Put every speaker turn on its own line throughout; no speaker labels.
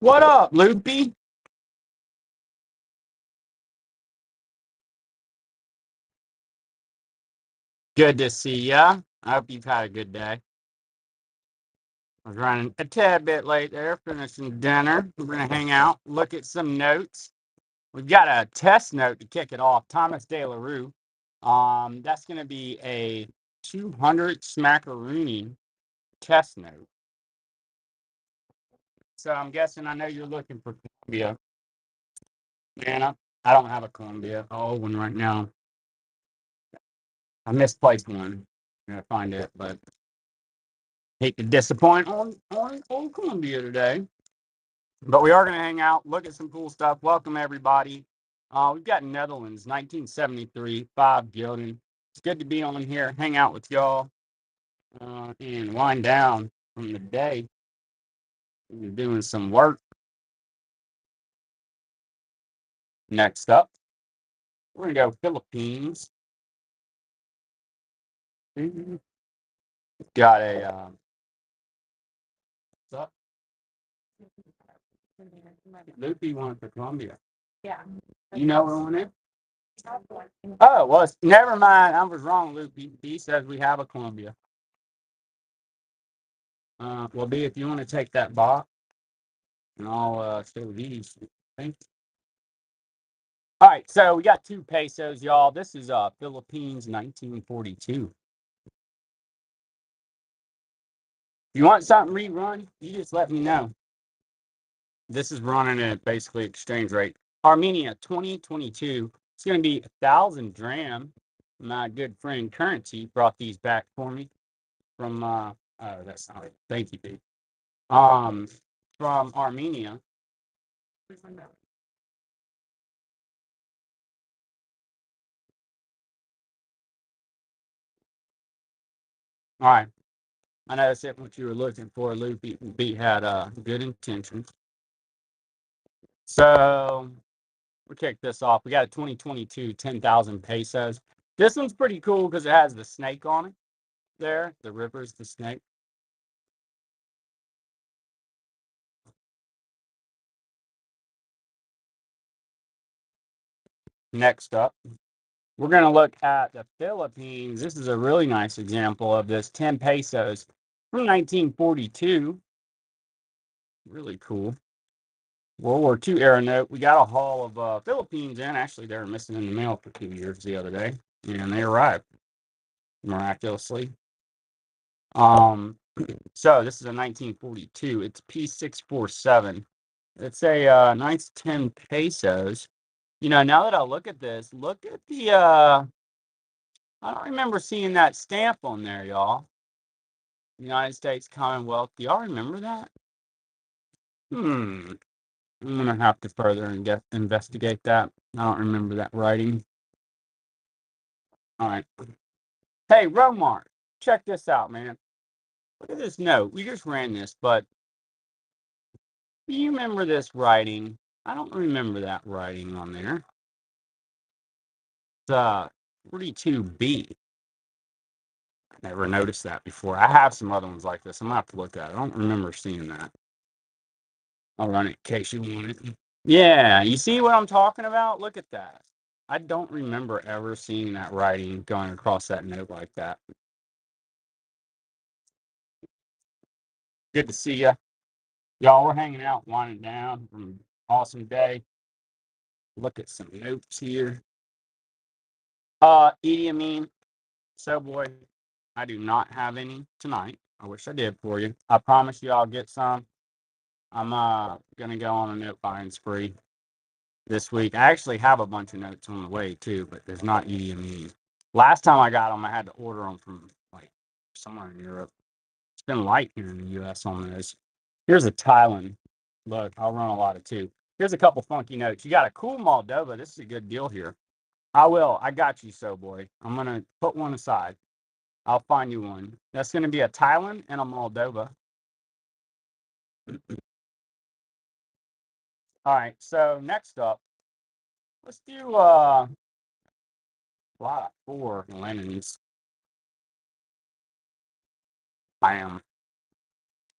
What up, Loopy? Good to see ya. I hope you've had a good day. I was running a tad bit late there, finishing dinner. We're going to hang out, look at some notes. We've got a test note to kick it off. Thomas De La Rue. That's going to be a 200 smackaroonie test note. So I'm guessing I know you're looking for Columbia. Man, I don't have a Columbia. I owe one right now. I misplaced one. I'm going to find it, but hate to disappoint on Columbia today. But we are going to hang out, look at some cool stuff. Welcome, everybody. We've got Netherlands, 1973, 5 Gildan. It's good to be on here, hang out with y'all, and wind down from the day. We're doing some work. Next up, we're going to go Philippines. Got a, what's up? Loopy one for Columbia. Yeah. You know what on it? Oh, well, never mind. I was wrong, Loopy. He says we have a Columbia. Well, B, if you want to take that box, and I'll show these. Thanks. All right, so we got 2 pesos, y'all. This is Philippines 1942. If you want something rerun, you just let me know. This is running at basically exchange rate. Armenia 2022. It's going to be 1,000 dram. My good friend Currency brought these back for me from oh, that's not it. Thank you, Pete. From Armenia. All right. I know that's it what you were looking for, Luke. B had good intentions. So we'll kick this off. We got a 2022 10,000 pesos. This one's pretty cool because it has the snake on it there. The river's the snake. Next up, we're going to look at the Philippines. This is a really nice example of this 10 pesos from 1942. Really cool. World War II era note. We got a haul of Philippines in. Actually, they were missing in the mail for 2 years the other day, and they arrived miraculously. So this is a 1942. It's P647. It's a nice 10 pesos. You know, now that I look at this, look at the I don't remember seeing that stamp on there, y'all. United States Commonwealth. Do y'all remember that? I'm gonna have to further investigate that. I don't remember that writing. All right. Hey, Romar, check this out, man. Look at this note. We just ran this, but do you remember this writing? I don't remember that writing on there. It's 42B. I never noticed that before. I have some other ones like this. I'm gonna have to look at it. I don't remember seeing that. I'll run it in case you want it. Yeah, you see what I'm talking about? Look at that. I don't remember ever seeing that writing going across that note like that. Good to see you. Y'all, we're hanging out, winding down from an awesome day. Look at some notes here. Idi Amin, so boy, I do not have any tonight. I wish I did for you. I promise you I'll get some. I'm gonna go on a note buying spree this week. I actually have a bunch of notes on the way too, but there's not Idi Amin. Last time I got them, I had to order them from like somewhere in Europe. It's been light here in the U.S. on those. Here's a Thailand. Look, I'll run a lot of two. Here's a couple funky notes. You got a cool Moldova. This is a good deal here. I will. I got you, so boy. I'm gonna put one aside. I'll find you one. That's gonna be a Thailand and a Moldova. All right. So next up, let's do a lot of 4 Lennons. Bam.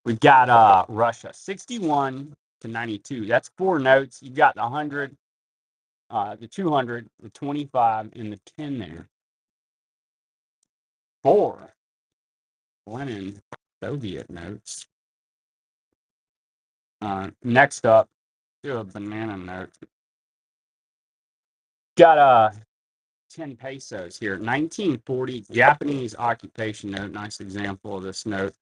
We've got Russia 61 to 92. That's 4 notes. You've got the 100, the 200, the 25, and the 10 there. 4 Lenin Soviet notes. Next up, do a banana note. Got 10 pesos here. 1940 Japanese occupation note. Nice example of this note.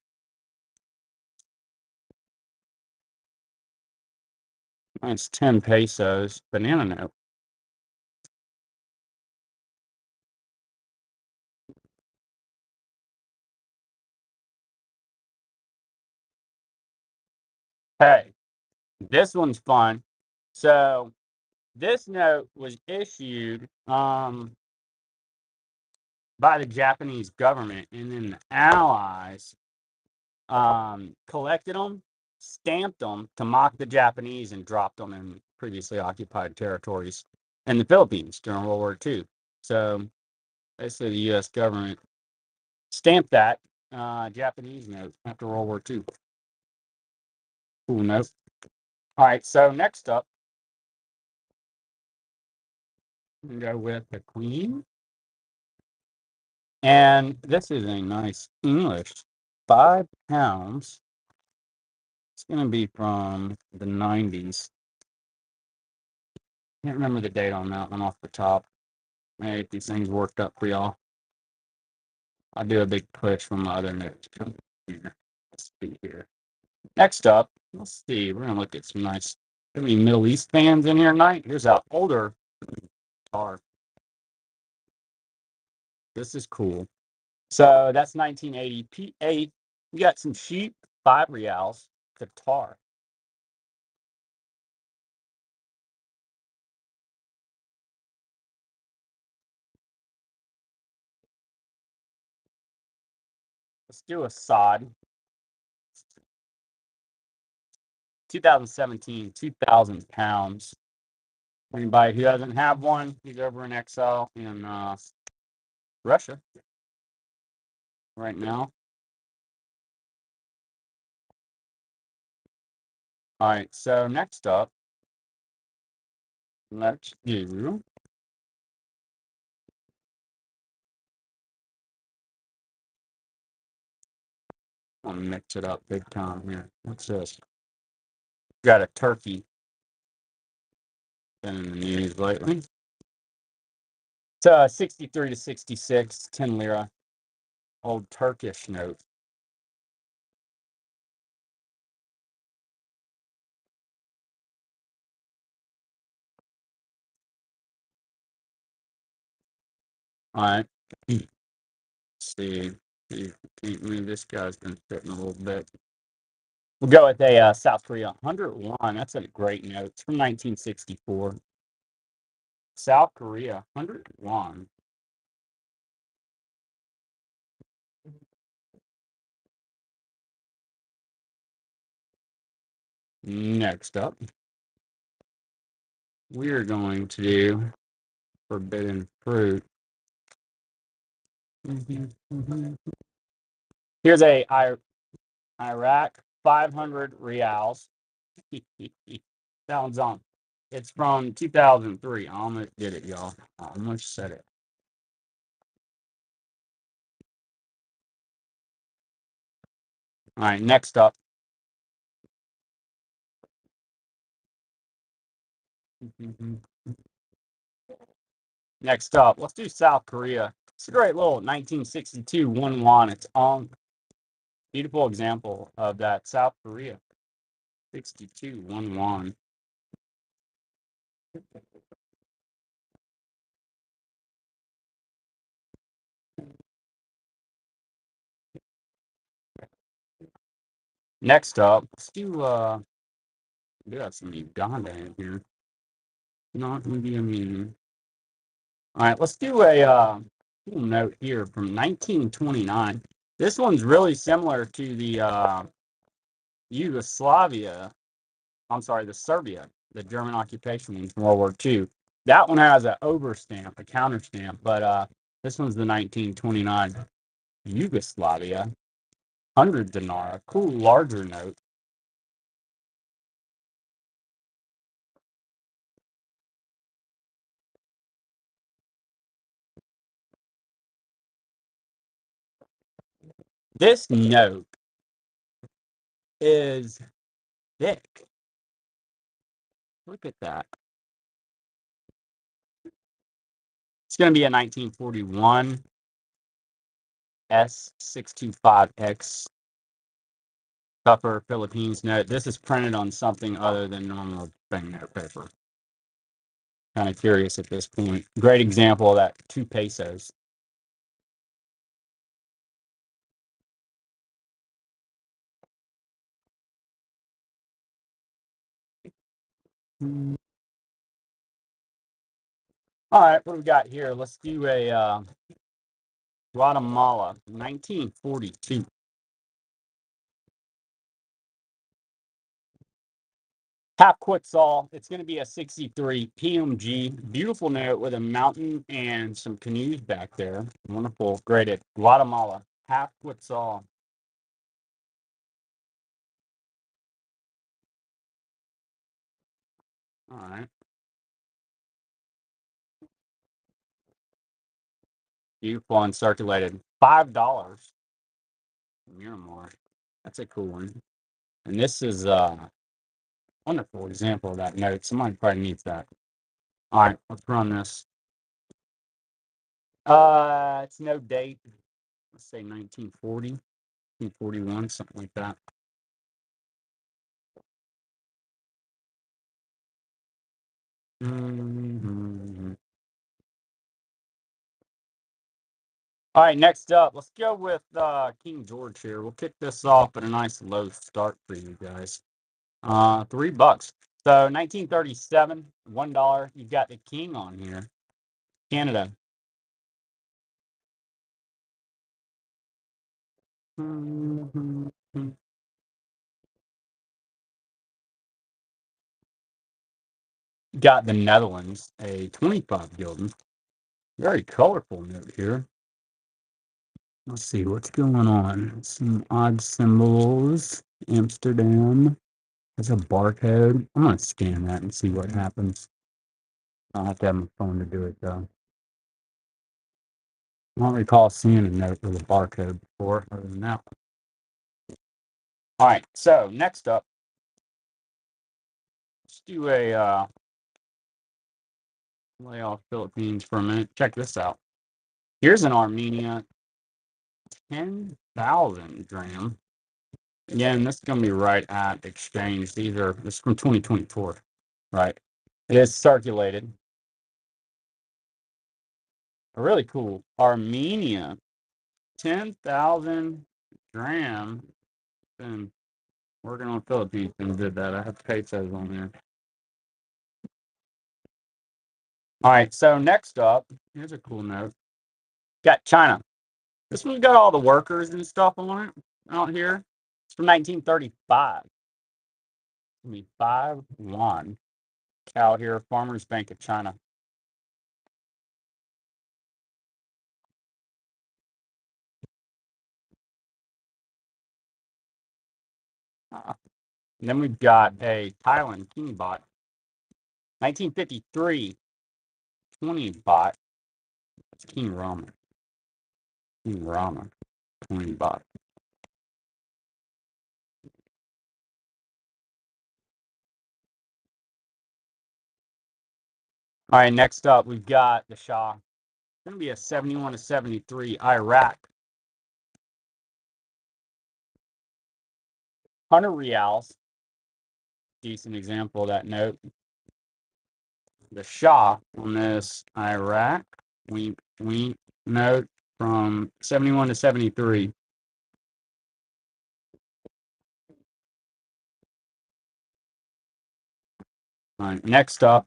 It's 10 pesos. Banana note. Hey, this one's fun. So this note was issued by the Japanese government, and then the Allies collected them, stamped them to mock the Japanese, and dropped them in previously occupied territories in the Philippines during World War II. So basically, the U.S. government stamped that Japanese note after World War II. Cool note. All right, so next up, we can go with the Queen. And this is a nice English £5. It's going to be from the 90s. Can't remember the date on that one off the top. Maybe if these things worked up for y'all. I'll do a big push from my other notes. Let's see here. Next up, let's see. We're going to look at some nice, any Middle East fans in here tonight. Here's an older guitar. This is cool. So that's 1980 P8. We got some sheep, 5 reals, guitar. Let's do a sod. 2017, 2,000 pounds. Anybody who doesn't have one, he's over in exile in Russia right now. All right, so next up, let's do I'll mix it up big time here. What's this? Got a turkey. Been in the news lately. It's 63 to 66, 10 lira. Old Turkish note. All right. Let's see. This guy's been sitting a little bit. We'll go with a South Korea 101. That's a great note. It's from 1964. South Korea 101. Next up, we're going to do forbidden fruit. Here's a Iraq 500 reals. Sounds on. It's from 2003. I almost did it, y'all. I almost said it. All right, next up. Next up, let's do South Korea. It's a great little 1962 1 won. It's on. Beautiful example of that South Korea 62 1 won. Next up, let's do we got some Uganda in here. Not India mean. All right, let's do a little note here from 1929. This one's really similar to the Yugoslavia. I'm sorry, the Serbia, the German occupation in World War II. That one has an overstamp, a counter stamp, but this one's the 1929 Yugoslavia 100 dinar, cool larger note. This note is thick. Look at that. It's going to be a 1941 S625X Tougher Philippines note. This is printed on something other than normal banknote paper. Kind of curious at this point. Great example of that, 2 pesos. All right, what do we got here? Let's do a Guatemala, 1942. Half Quetzal. It's going to be a 63 PMG. Beautiful note with a mountain and some canoes back there. Wonderful. Graded. Guatemala. Half Quetzal. All right. Beautiful uncirculated. $5. Miramar. That's a cool one. And this is a wonderful example of that note. Somebody probably needs that. All right, let's run this. It's no date. Let's say 1940, 1941, something like that. Mm-hmm. All right, next up, let's go with King George here. We'll kick this off at a nice low start for you guys. $3. So 1937, $1. You've got the King on here. Canada. Mhm. Got the Netherlands, a 25 gulden. Very colorful note here. Let's see what's going on. Some odd symbols. Amsterdam has a barcode. I'm going to scan that and see what happens. I'll have to have my phone to do it, though. I don't recall seeing a note with a barcode before, other than that. All right, so next up, let's do a lay off Philippines for a minute. Check this out. Here's an Armenia 10,000 gram. Again, this is going to be right at exchange. This is from 2024, right? It is circulated. Really cool. Armenia, 10,000 gram. Been working on Philippines and did that. I have pesos on there. All right, so next up, here's a cool note. Got China. This one's got all the workers and stuff on it out here. It's from 1935. Give me 5 yuan. Cow here, Farmers Bank of China. And then we've got a Thailand King bot. 1953, 20 bot. It's King Rama. King Rama, 20 bot. All right, next up, we've got the Shah. It's going to be a 71 to 73 Iraq. 100 reals. Decent example of that note. The Shah on this Iraq wink note from 71 to 73. All right, next up,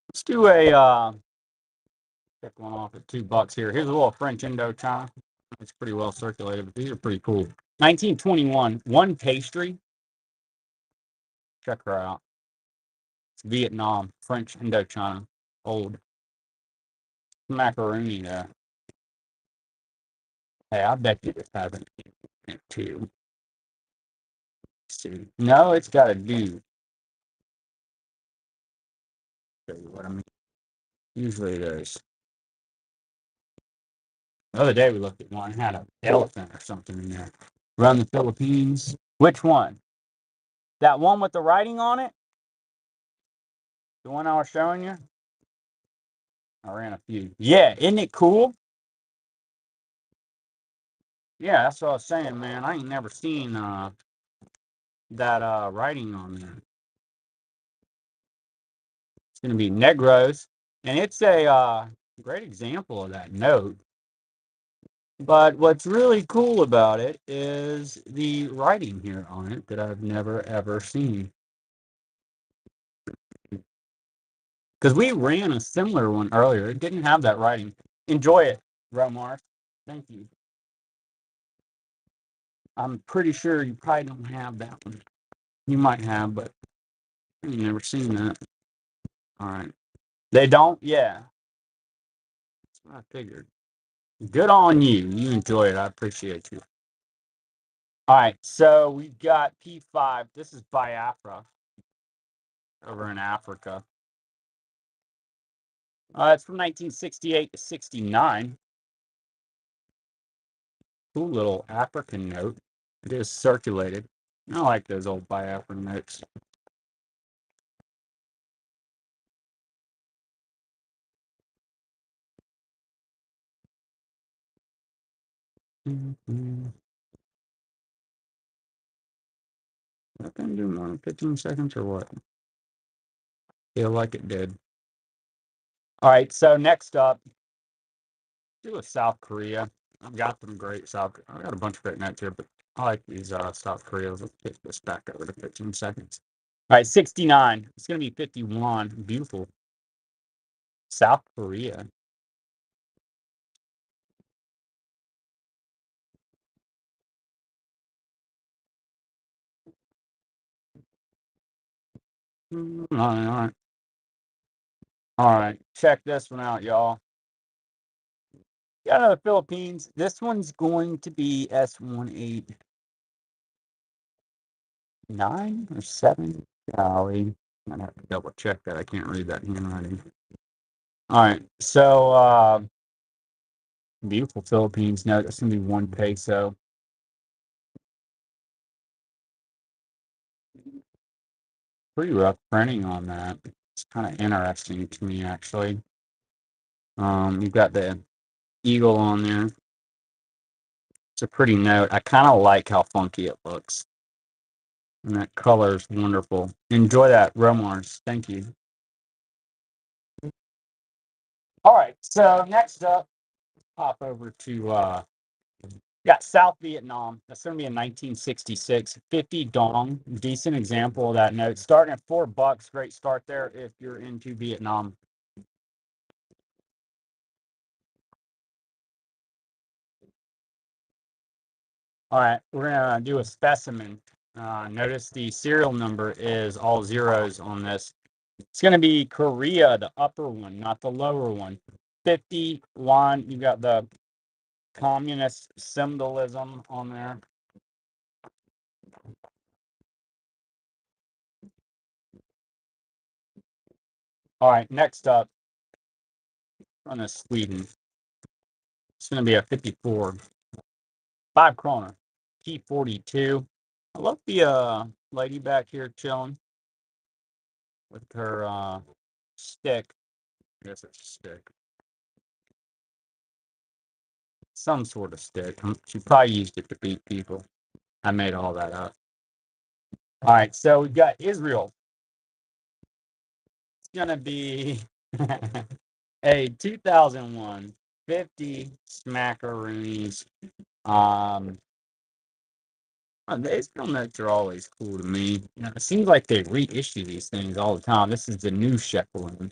let's do a pick one off at $2 here. Here's a little French Indochina. It's pretty well circulated, but these are pretty cool. 1921, one pastry. Check her out. It's Vietnam, French Indochina, old macaroni there. Hey, I bet you this hasn't it too. Let's see, no, it's got a do. Show you what I mean. Usually there's The other day we looked at one, had an elephant or something in there. Around the Philippines. Which one? That one with the writing on it? The one I was showing you? I ran a few. Yeah, isn't it cool? Yeah, that's what I was saying, man. I ain't never seen that writing on there. It's gonna be Negros. And it's a great example of that note. But what's really cool about it is the writing here on it that I've never ever seen. Because we ran a similar one earlier. It didn't have that writing. Enjoy it, Romar. Thank you. I'm pretty sure you probably don't have that one. You might have, but I've never seen that. All right. They don't? Yeah. That's what I figured. Good on you. You enjoy it. I appreciate you. All right. So we got P5. This is Biafra over in Africa. It's from 1968 to 69. Cool little African note. It is circulated. I like those old Biafran notes. That didn't do more than 15 seconds or what? Feel like it did. All right, so next up, do a South Korea. I've got some great I got a bunch of great notes here, but I like these South Koreas. Let's get this back over to 15 seconds. All right, 69. It's going to be 51. Beautiful. South Korea. All right, all right. All right, check this one out, y'all. Got another Philippines. This one's going to be S189 or 7. Golly. I'd have to double check that. I can't read that handwriting. All right, so beautiful Philippines note. That's going to be 1 peso. Pretty rough printing on that. It's kind of interesting to me, actually. You've got the eagle on there. It's a pretty note. I kind of like how funky it looks. And that color is wonderful. Enjoy that, Romars. Thank you. All right, so next up, pop over to South Vietnam. That's going to be in 1966. 50 dong. Decent example of that note. Starting at $4. Great start there if you're into Vietnam. All right, we're going to do a specimen. Notice the serial number is all zeros on this. It's going to be Korea, the upper one, not the lower one. 51. You got the communist symbolism on there. All right, next up, on a Sweden. It's going to be a 54. 5 kroner. P42. I love the lady back here chilling with her stick. I guess it's a stick. Some sort of stick. She probably used it to beat people. I made all that up. All right, so we've got Israel. It's going to be a 2001 50 smackaroonies. These film notes are always cool to me. It seems like they reissue these things all the time. This is the new Shekelin.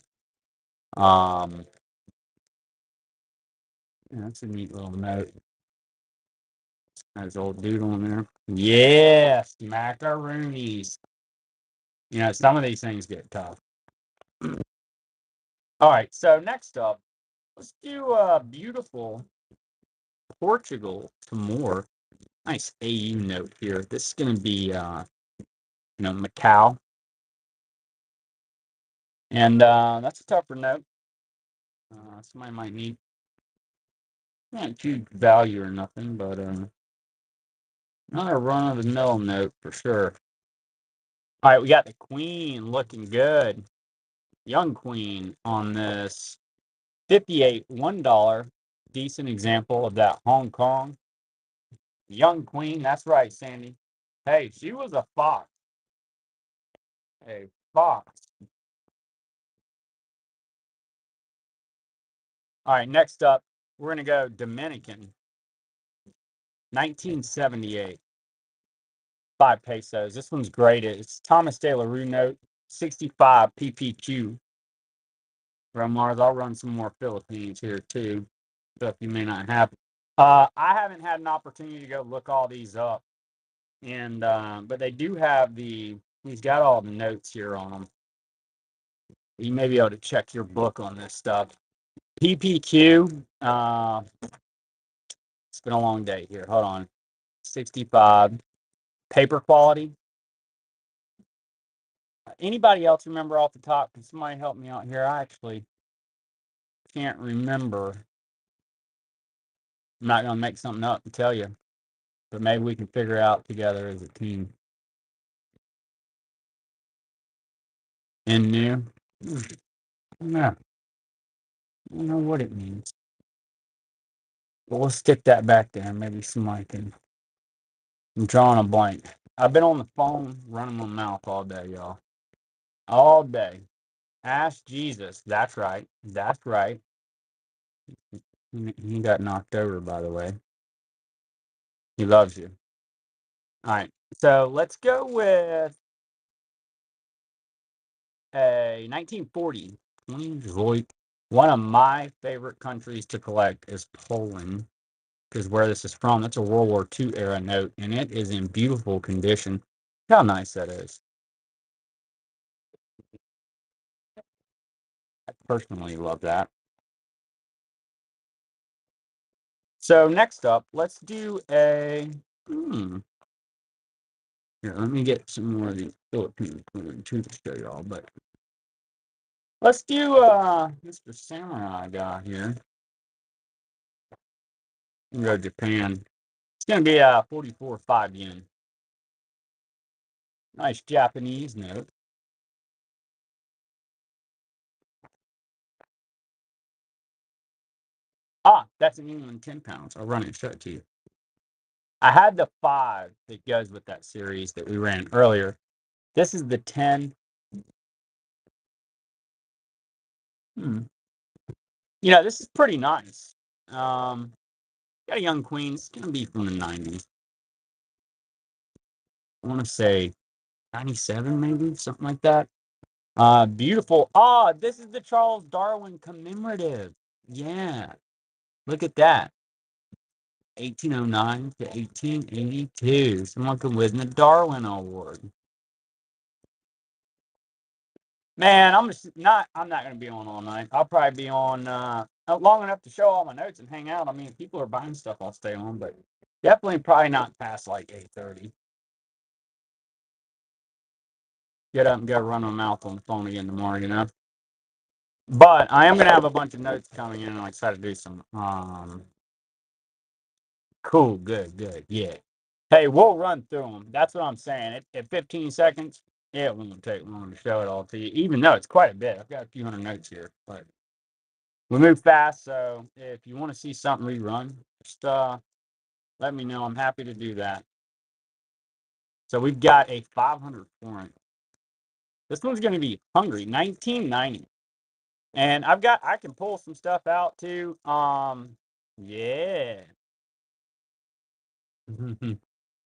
That's a neat little note. There's old dude on there. Yes, macaroonies. Some of these things get tough. All right, so next up, let's do beautiful Portugal Timor. Nice AU note here. This is going to be, Macau. And that's a tougher note. Somebody might need. Not huge value or nothing, but not a run of the mill note for sure. All right, we got the Queen looking good. Young Queen on this 58 $1. Decent example of that Hong Kong. Young Queen, that's right, Sandy. Hey, she was a fox. A fox. All right, next up, we're going to go Dominican. 1978. 5 pesos. This one's great. It's Thomas De La Rue note, 65 PPQ from Mars. I'll run some more Philippines here too, stuff you may not have. I haven't had an opportunity to go look all these up, and but they do have he's got all the notes here on them. You may be able to check your book on this stuff. PPQ. It's been a long day here. Hold on. 65 paper quality. Anybody else remember off the top? Can somebody help me out here? I actually can't remember. I'm not going to make something up and tell you, but maybe we can figure it out together as a team. And new? No. I don't know what it means. But we'll stick that back there. Maybe somebody can. I'm drawing a blank. I've been on the phone running my mouth all day, y'all. All day. Ask Jesus. That's right. That's right. He got knocked over, by the way. He loves you. All right. So let's go with a 1940. One of my favorite countries to collect is Poland, because where this is from, that's a World War II era note, and it is in beautiful condition. How nice that is. I personally love that. So next up, let's do a. Here, let me get some more of the Philippine too to show y'all. But let's do Mr. Samurai guy here. We'll go Japan. It's gonna be 44 5 yen. Nice Japanese note. That's an England 10 pounds. I'll run it and show it to you. I had the 5 that goes with that series that we ran earlier. This is the 10. This is pretty nice. Got a young queen. It's going to be from the 90s. I want to say 97, maybe, something like that. Beautiful. This is the Charles Darwin commemorative. Yeah. Look at that. 1809 to 1882. Someone could win the Darwin Award. Man, I'm not going to be on all night. I'll probably be on long enough to show all my notes and hang out. I mean, if people are buying stuff, I'll stay on, but definitely probably not past like 8:30. Get up and go run my mouth on the phone again tomorrow. But I am going to have a bunch of notes coming in, and I try to do some cool, good, yeah. Hey, we'll run through them. That's what I'm saying. At 15 seconds, it won't take long to show it all to you, even though it's quite a bit. I've got a few hundred notes here, but we move fast. So if you want to see something rerun, just let me know. I'm happy to do that. So we've got a 500 foreign. This one's going to be Hungary, 1990. And I can pull some stuff out too. Yeah.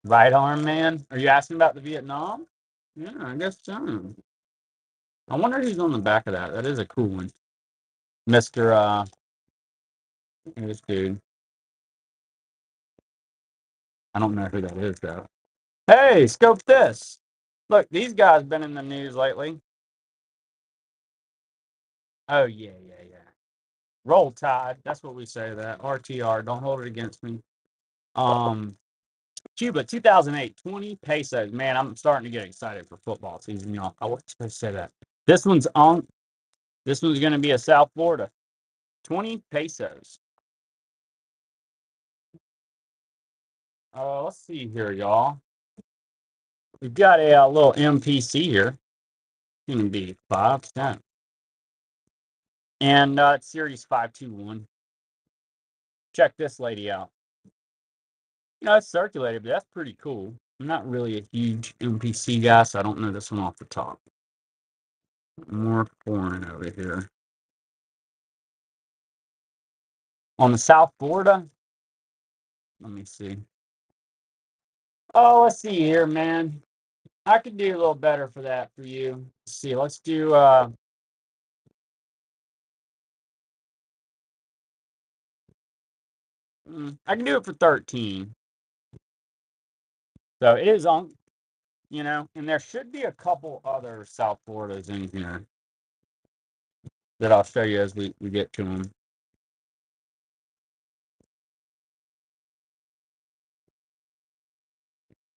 Right arm man. Are you asking about the Vietnam? Yeah, I guess so. I wonder who's on the back of that. That is a cool one. Mr. This dude. I don't know who that is though. Hey, scope this. Look, these guys been in the news lately. Oh yeah. Roll Tide. That's what we say. That RTR. Don't hold it against me. Cuba, 2008, 20 pesos. Man, I'm starting to get excited for football season, y'all. I was supposed to say that. This one's on. This one's going to be a South Florida, 20 pesos. Let's see here, y'all. We've got a little MPC here. Going to be 5%. And it's Series 521. Check this lady out. It's circulated, but that's pretty cool. I'm not really a huge MPC guy, so I don't know this one off the top. More foreign over here. On the South Florida, let me see. Oh, let's see here, man. I could do a little better for that for you. Let's see, let's do I can do it for 13. So it is on, and there should be a couple other South Floridas in here that I'll show you as we get to them.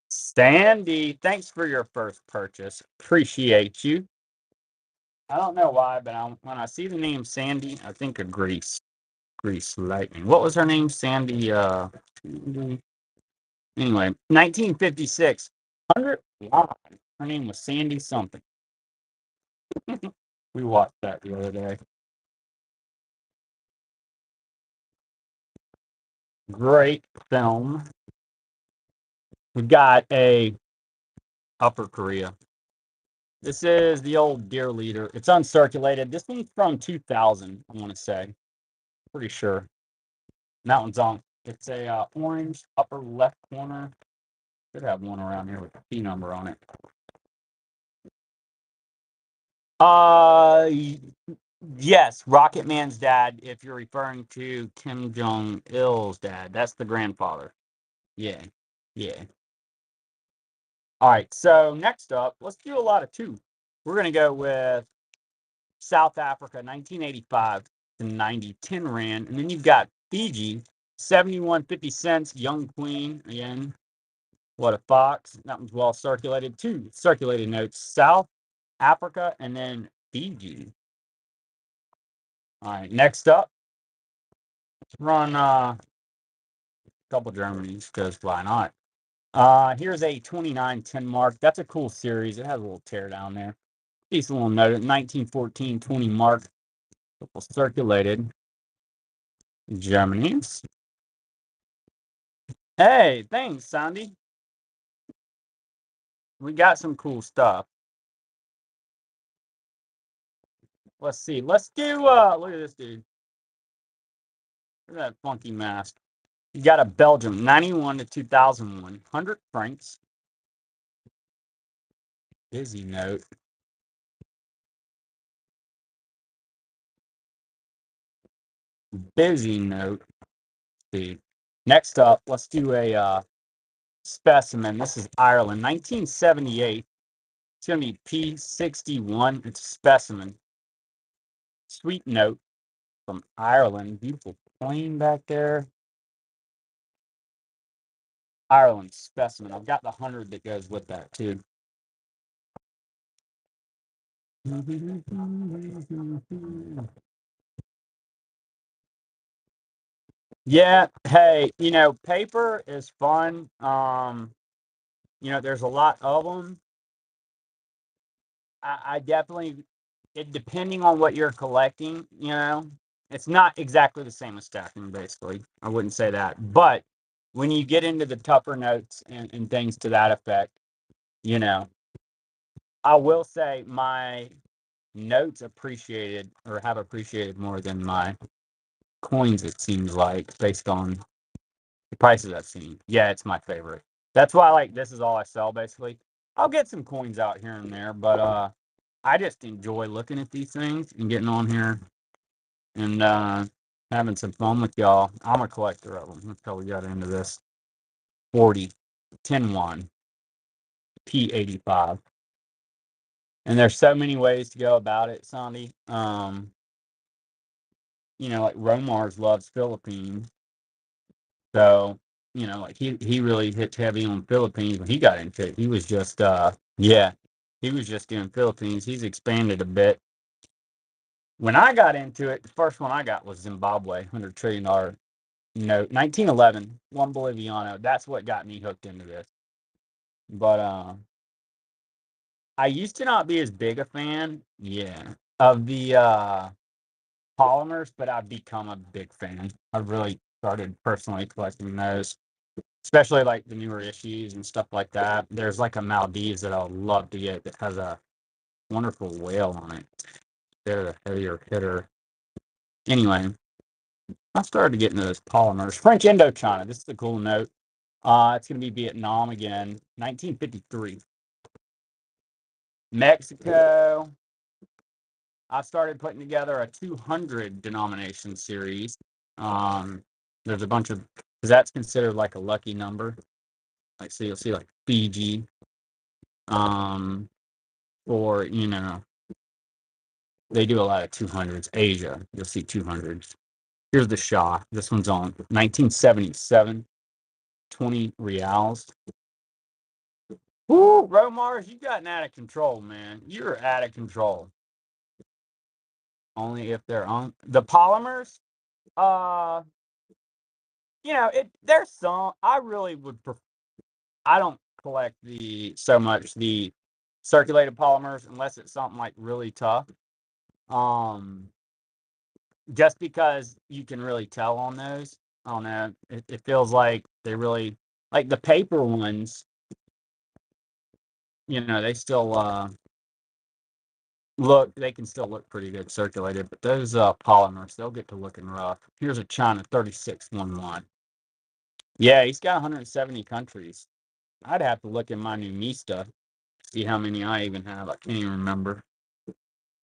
Sandy, thanks for your first purchase. Appreciate you. I don't know why, but when I see the name Sandy, I think of Grease. Grease Lightning. What was her name? Sandy. Anyway, 1956. 100. Wow. Her name was Sandy something. We watched that the other day. Great film. We've got a Upper Korea. This is the old Deer Leader. It's uncirculated. This one's from 2000, I want to say. Pretty sure. And that one's on. It's a orange upper left corner. Should have one around here with a P number on it. Yes, Rocket Man's dad, if you're referring to Kim Jong-il's dad. That's the grandfather. Yeah. Yeah. All right, so next up, let's do a lot of two. We're going to go with South Africa, 1985 to 90, 10 rand. And then you've got Fiji, 71.50 Young Queen. Again, what a fox. That one's well circulated. Two circulated notes, South Africa and then Fiji. All right, next up, let's run a couple Germanys because why not? Here's a 2910 mark. That's a cool series. It has a little tear down there. Decent little note. 1914 20 mark. Couple circulated Germanys. Hey, thanks, Sandy. We got some cool stuff. Let's see. Let's do look at this dude. Look at that funky mask. You got a Belgium 91 to 2001. 100 francs. Busy note. Busy note. See. Next up, let's do a specimen. This is Ireland, 1978. It's gonna be P61. It's a specimen. Sweet note from Ireland. Beautiful plane back there. Ireland specimen. I've got the 100 that goes with that too. Yeah, hey, paper is fun. There's a lot of them. I definitely, depending on what you're collecting, it's not exactly the same as stacking, basically. I wouldn't say that. But when you get into the tougher notes and things to that effect, you know, I will say my notes appreciated or have appreciated more than my coins, it seems like, based on the prices I've seen. Yeah, it's my favorite. That's why, like, this is all I sell, basically. I'll get some coins out here and there, but I just enjoy looking at these things and getting on here and having some fun with y'all. I'm a collector of them. That's how we got into this. 40, 10 1, P85. And there's so many ways to go about it, Sandy. Like Romar's loves Philippines. So, like he really hit heavy on Philippines when he got into it. He was just yeah, he was just doing Philippines. He's expanded a bit. When I got into it, the first one I got was Zimbabwe, $100 trillion note. 1911, one Boliviano. That's what got me hooked into this. But I used to not be as big a fan, yeah, of the polymers, but I've become a big fan. I've really started personally collecting those, especially like the newer issues and stuff like that. There's like a Maldives that I would love to get that has a wonderful whale on it. They're the heavier hitter. Anyway, I started getting those polymers. French Indochina. This is a cool note. It's going to be Vietnam again, 1953. Mexico. I started putting together a 200 denomination series. There's a bunch of, because that's considered like a lucky number. Like, so you'll see like Fiji, or, they do a lot of 200s. Asia, you'll see 200s. Here's the Shah. This one's on 1977, 20 reals. Woo, Romars, you gotten out of control, man. You're out of control. Only if they're on the polymers. Uh, there's some I really would prefer. I don't collect so much the circulated polymers unless it's something like really tough. Um, just because you can really tell on those. I don't know. It feels like they really like the paper ones. They still they can still look pretty good circulated, but those polymers, they'll get to looking rough. Here's a China 3611. Yeah, he's got 170 countries. I'd have to look in my new Mista, see how many I even have. I can't even remember.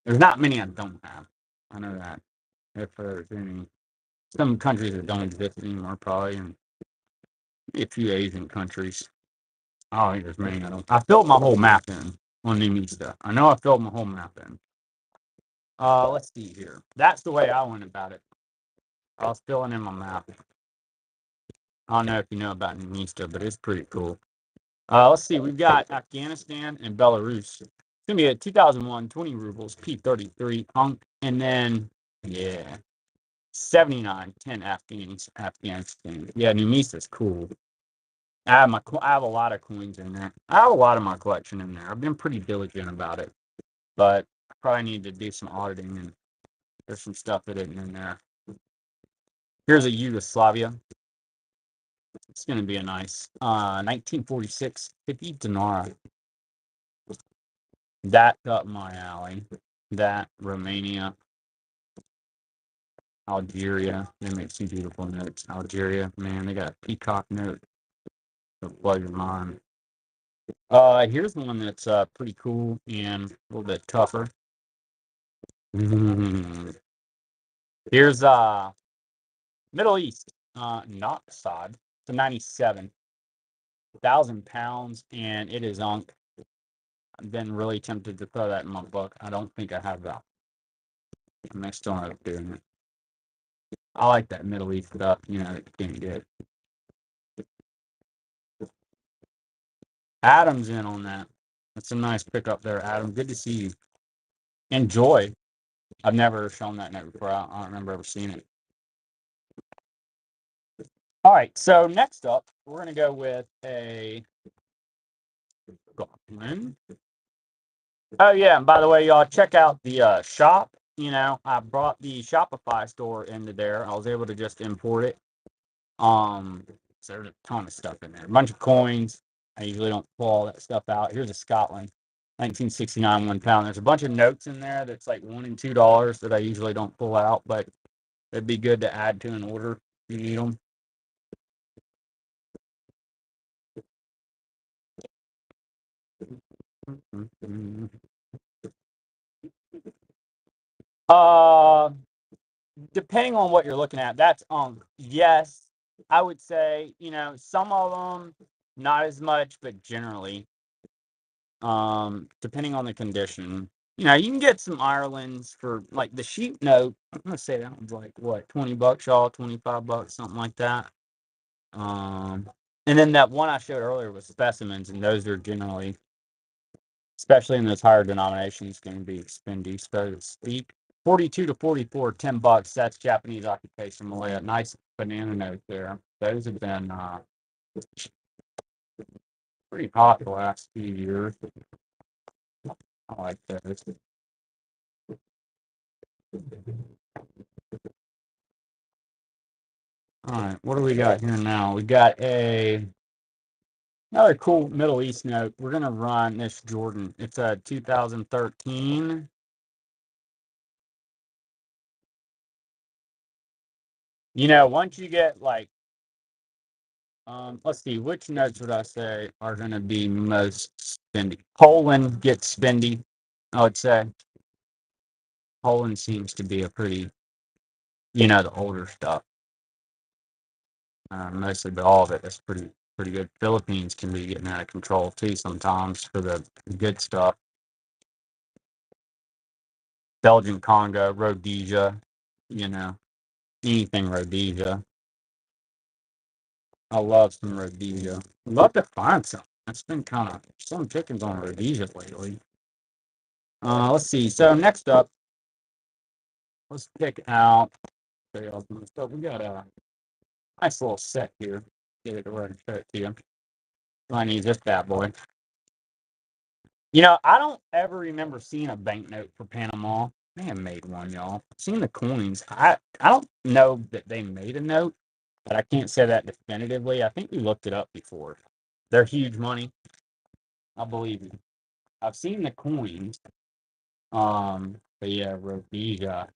There's not many I don't have. I know that. If there's any. Some countries that don't exist anymore, probably, and a few Asian countries. I don't think there's many I don't. I filled my whole map in on new Mista. I know I filled my whole map in. Let's see here. That's the way I went about it. I was filling in my map. I don't know if you know about Numista, but it's pretty cool. Let's see. We've got Afghanistan and Belarus. It's gonna be a 2001 20 rubles P33 Unk, and then yeah, 79 10 Afghanistan. Yeah, Numista's cool. I have a lot of coins in there. I have a lot of my collection in there. I've been pretty diligent about it, but I probably need to do some auditing, and there's some stuff that isn't in there. Here's a Yugoslavia. It's going to be a nice 1946 50 dinar. That's up my alley. That, Romania, Algeria. They make some beautiful notes. Algeria, man, they got a peacock note. It'll blow your mind. Here's one that's pretty cool and a little bit tougher. Here's Middle East, not Assad. It's a 97,000 pounds, and it is on. I've been really tempted to throw that in my book. I don't think I have that. I still end up doing it. I like that Middle East stuff, that you can't get. Adam's in on that. That's a nice pickup there, Adam. Good to see you. Enjoy. I've never shown that note before. I don't remember ever seeing it. All right, so next up, we're going to go with a Goblin. Oh, yeah, and by the way, y'all, check out the shop. I brought the Shopify store into there. I was able to just import it. So there's a ton of stuff in there. A bunch of coins. I usually don't pull all that stuff out. Here's a Scotland, 1969 £1. There's a bunch of notes in there that's like $1 and $2 that I usually don't pull out, but it'd be good to add to an order if you need them. Uh, Depending on what you're looking at, that's yes, I would say, some of them not as much, but generally, depending on the condition, you can get some Ireland's for like the sheep note. I'm gonna say that one's like what, $20, y'all, $25, something like that. And then that one I showed earlier was specimens, and those are generally, especially in those higher denominations, going to be spendy, so to speak. 42 to 44, $10. That's Japanese occupation Malaya. Nice banana note there. Those have been pretty hot the last few years. I like those. All right, what do we got here now? We got another cool Middle East note. We're gonna run this Jordan. It's a 2013. Once you get like, let's see, which notes would I say are gonna be most spendy? Poland gets spendy, I would say. Poland seems to be a pretty, the older stuff, mostly, but all of it is pretty good. Philippines can be getting out of control too sometimes for the good stuff. Belgian Congo, Rhodesia, anything Rhodesia. I love some Rhodesia. I'd love to find some. It's been kind of some chickens on Rhodesia lately. Let's see. So next up, let's pick out. So we got a nice little set here. Get it to where I can show it to you. I need this bad boy. I don't ever remember seeing a banknote for Panama. They have made one, y'all. I've seen the coins. I don't know that they made a note, but I can't say that definitively. I think we looked it up before. They're huge money. I believe you. I've seen the coins. But yeah, Rhodesia.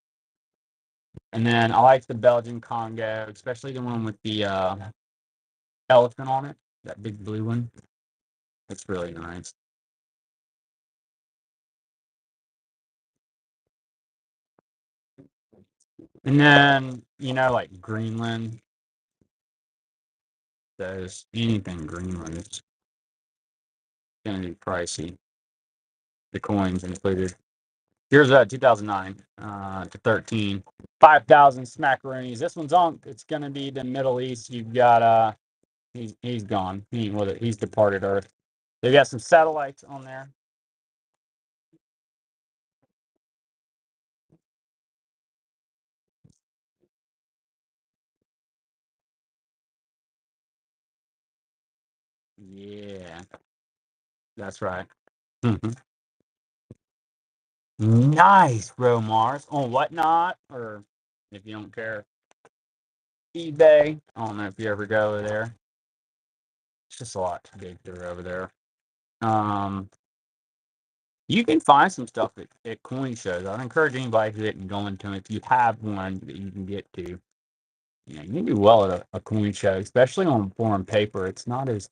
And then I like the Belgian Congo, especially the one with the elephant on it, that big blue one. It's really nice. And then, like Greenland, there's anything Greenland, it's going to be pricey. The coins included. Here's 2009 to 13. 5,000 smackaroonies. This one's on. It's going to be the Middle East. You've got, he's gone. He ain't with it. He's departed Earth. They got some satellites on there. Yeah, that's right. Mhm. Nice, Romars. On Whatnot, or if you don't care, eBay. I don't know if you ever go over there. It's just a lot to dig through over there. Um, you can find some stuff at coin shows. I'd encourage anybody who didn't go into them, if you have one that you can get to. You can do well at a coin show, especially on foreign paper. It's not as,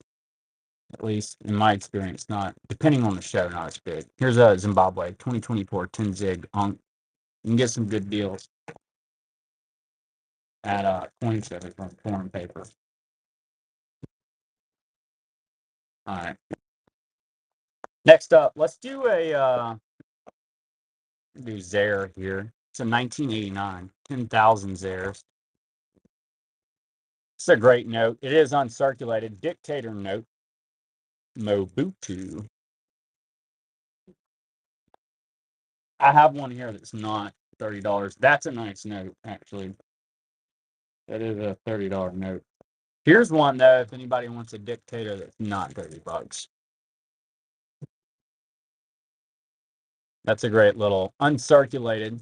at least in my experience, not, depending on the show, not as big. Here's a Zimbabwe 2024 10 Zig. You can get some good deals at coin shows on foreign paper. All right. Next up, let's do Zaire here. It's a 1989, 10,000 Zaires. It's a great note. It is uncirculated. Dictator note. Mobutu. I have one here that's not $30. That's a nice note, actually. That is a $30 note. Here's one though, if anybody wants a dictator that's not $30. That's a great little uncirculated.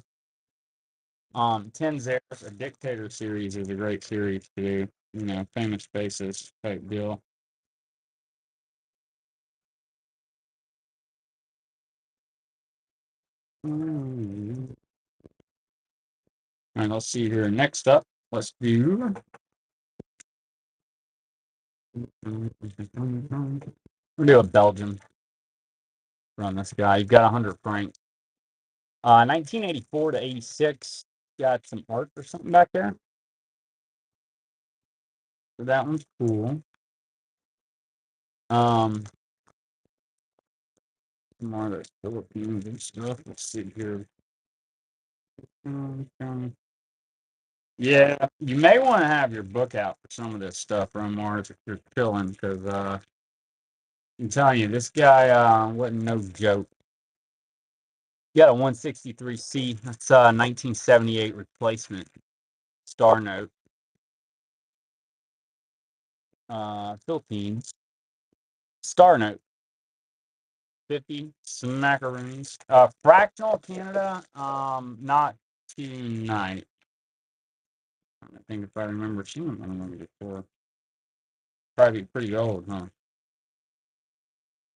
10 Zaires, a dictator series is a great series to do. Famous faces type deal. All right, let's see here. Next up, let's do. We'll do a Belgian run this guy. You've got 100 francs. 1984 to 86. Got some art or something back there. So that one's cool. Some more of those Philippines and stuff. Let's see here. Yeah, you may want to have your book out for some of this stuff, Mars, if you're chilling, because I'm telling you, this guy wasn't no joke. You got a 163C. That's 1978 replacement star note. Philippines. Star note. 50 smackaroons. Fractional Canada. Not tonight. I think if I remember seeing one before. Probably pretty old, huh?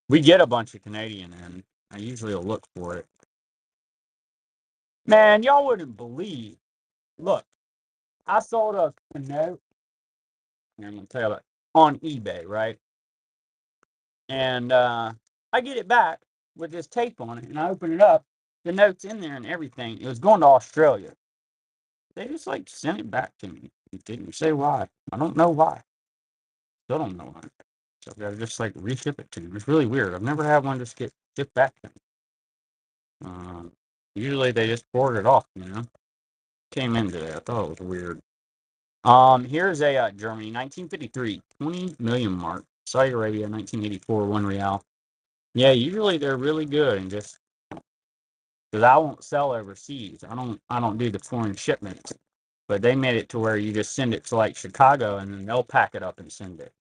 We get a bunch of Canadian in. I usually will look for it. Man, y'all wouldn't believe. Look, I sold a note. I'm gonna tell you about on eBay, right? And I get it back with this tape on it, and I open it up. The note's in there and everything. It was going to Australia. They just like sent it back to me. It didn't say why. I don't know why. Still don't know why. So I gotta just like reship it to them. It's really weird. I've never had one just get shipped back to me. Usually they just forward it off, you know. Came in today. I thought it was weird. Here's a Germany, 1953, 20 million mark. Saudi Arabia, 1984, 1 real. Yeah, usually they're really good and just because I won't sell overseas. I don't do the foreign shipments. But they made it to where you just send it to like Chicago and then they'll pack it up and send it,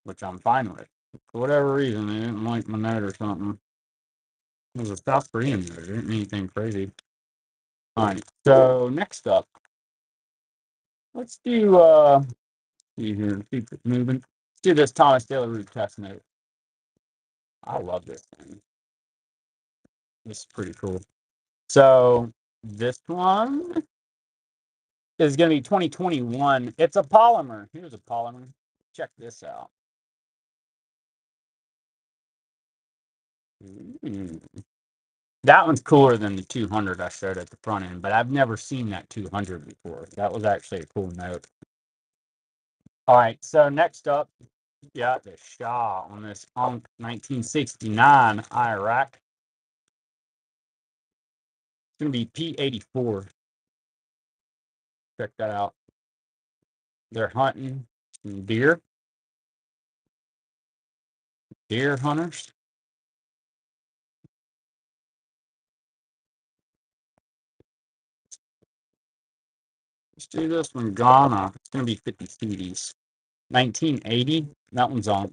which I'm fine with. For whatever reason, they didn't like my note or something. It was a South Korean note. It didn't mean anything crazy. All right. So next up, let's do see here, keep it moving. Let's do this Thomas Taylor Root test note. I love this thing. This is pretty cool. So this one is going to be 2021. It's a polymer. Here's a polymer. Check this out. That one's cooler than the 200 I showed at the front end, but I've never seen that 200 before. That was actually a cool note. All right, so next up, got the Shah on this 1969 Iraq. It's going to be P84. Check that out. They're hunting some deer hunters. Let's do this one, Ghana. It's going to be 50 CDs. 1980. That one's on.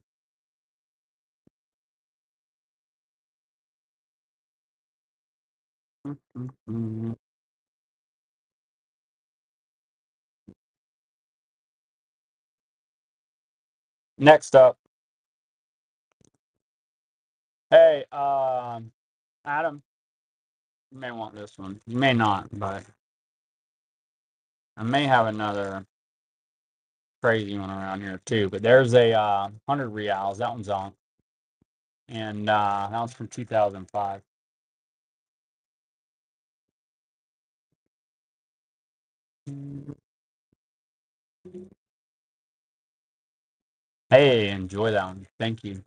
Next up. Hey, Adam, you may want this one. You may not, but I may have another crazy one around here too. But there's a 100 reals. That one's on. And that one's from 2005. Hey, enjoy that one. Thank you.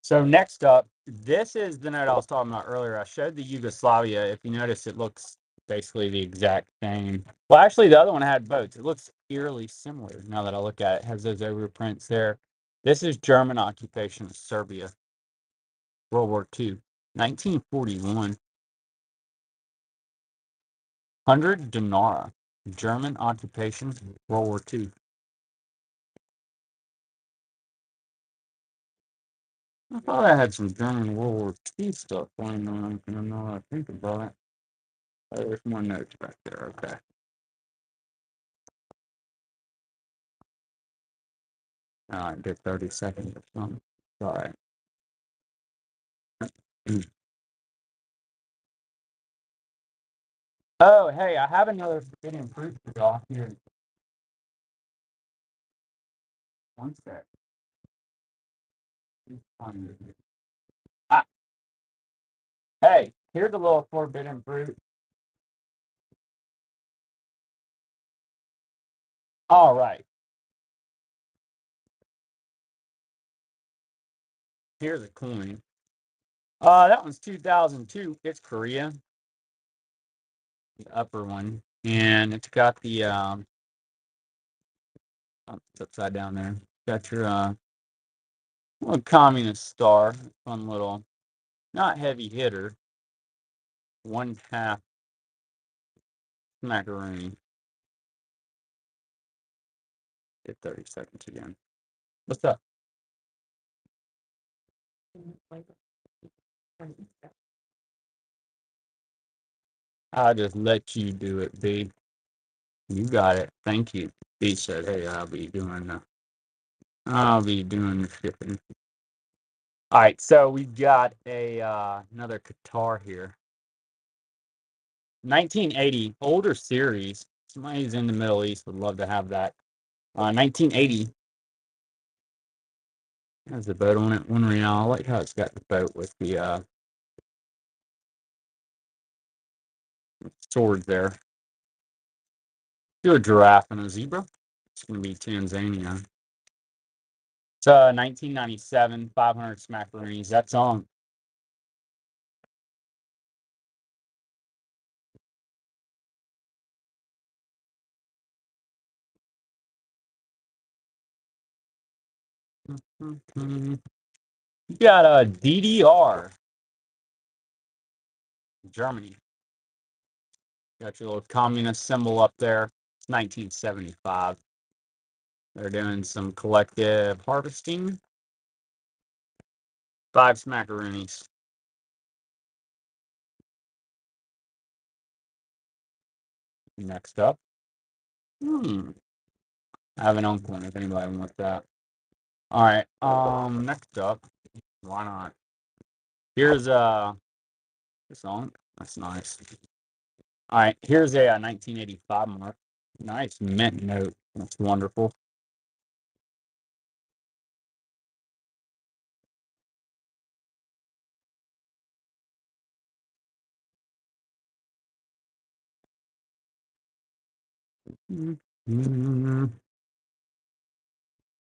So next up, this is the note I was talking about earlier. I showed the Yugoslavia. If you notice, it looks basically the exact same. Well, actually, the other one had boats. It looks eerily similar now that I look at it. It has those overprints there. This is German occupation of Serbia, World War II, 1941. 100 denarii, German occupation, World War II. I thought I had some German World War II stuff going on. I don't know what I think about it. Oh, there's more notes back there. Okay. I did 30 seconds or something. Sorry. Oh, hey, I have another forbidden fruit for y'all here. One sec. Ah, hey, here's a little forbidden fruit. All right. Here's a coin. That one's 2002. It's Korea, the upper one. And it's got the oh, it's upside down there. Got your little communist star. Fun little Not heavy hitter. 1/2 macaroni. Get 30 seconds again. What's up? I'll just let you do it, B. You got it. Thank you. B said, hey, I'll be doing the shipping. All right, so we got a another guitar here. 1980, older series. Somebody who's in the Middle East would love to have that. 1980 has the boat on it. 1 real. I like how it's got the boat with the swords there. Do a giraffe and a zebra. It's gonna be Tanzania. It's 1997, 500 smackaroonies. That's on. You got a DDR, Germany. Got your little communist symbol up there. It's 1975. They're doing some collective harvesting. 5 smackaroonies. Next up. I have an uncle if anybody wants that. All right. Next up. Why not? Here's this on. That's nice. All right. Here's a 1985 mark. Nice mint note. That's wonderful.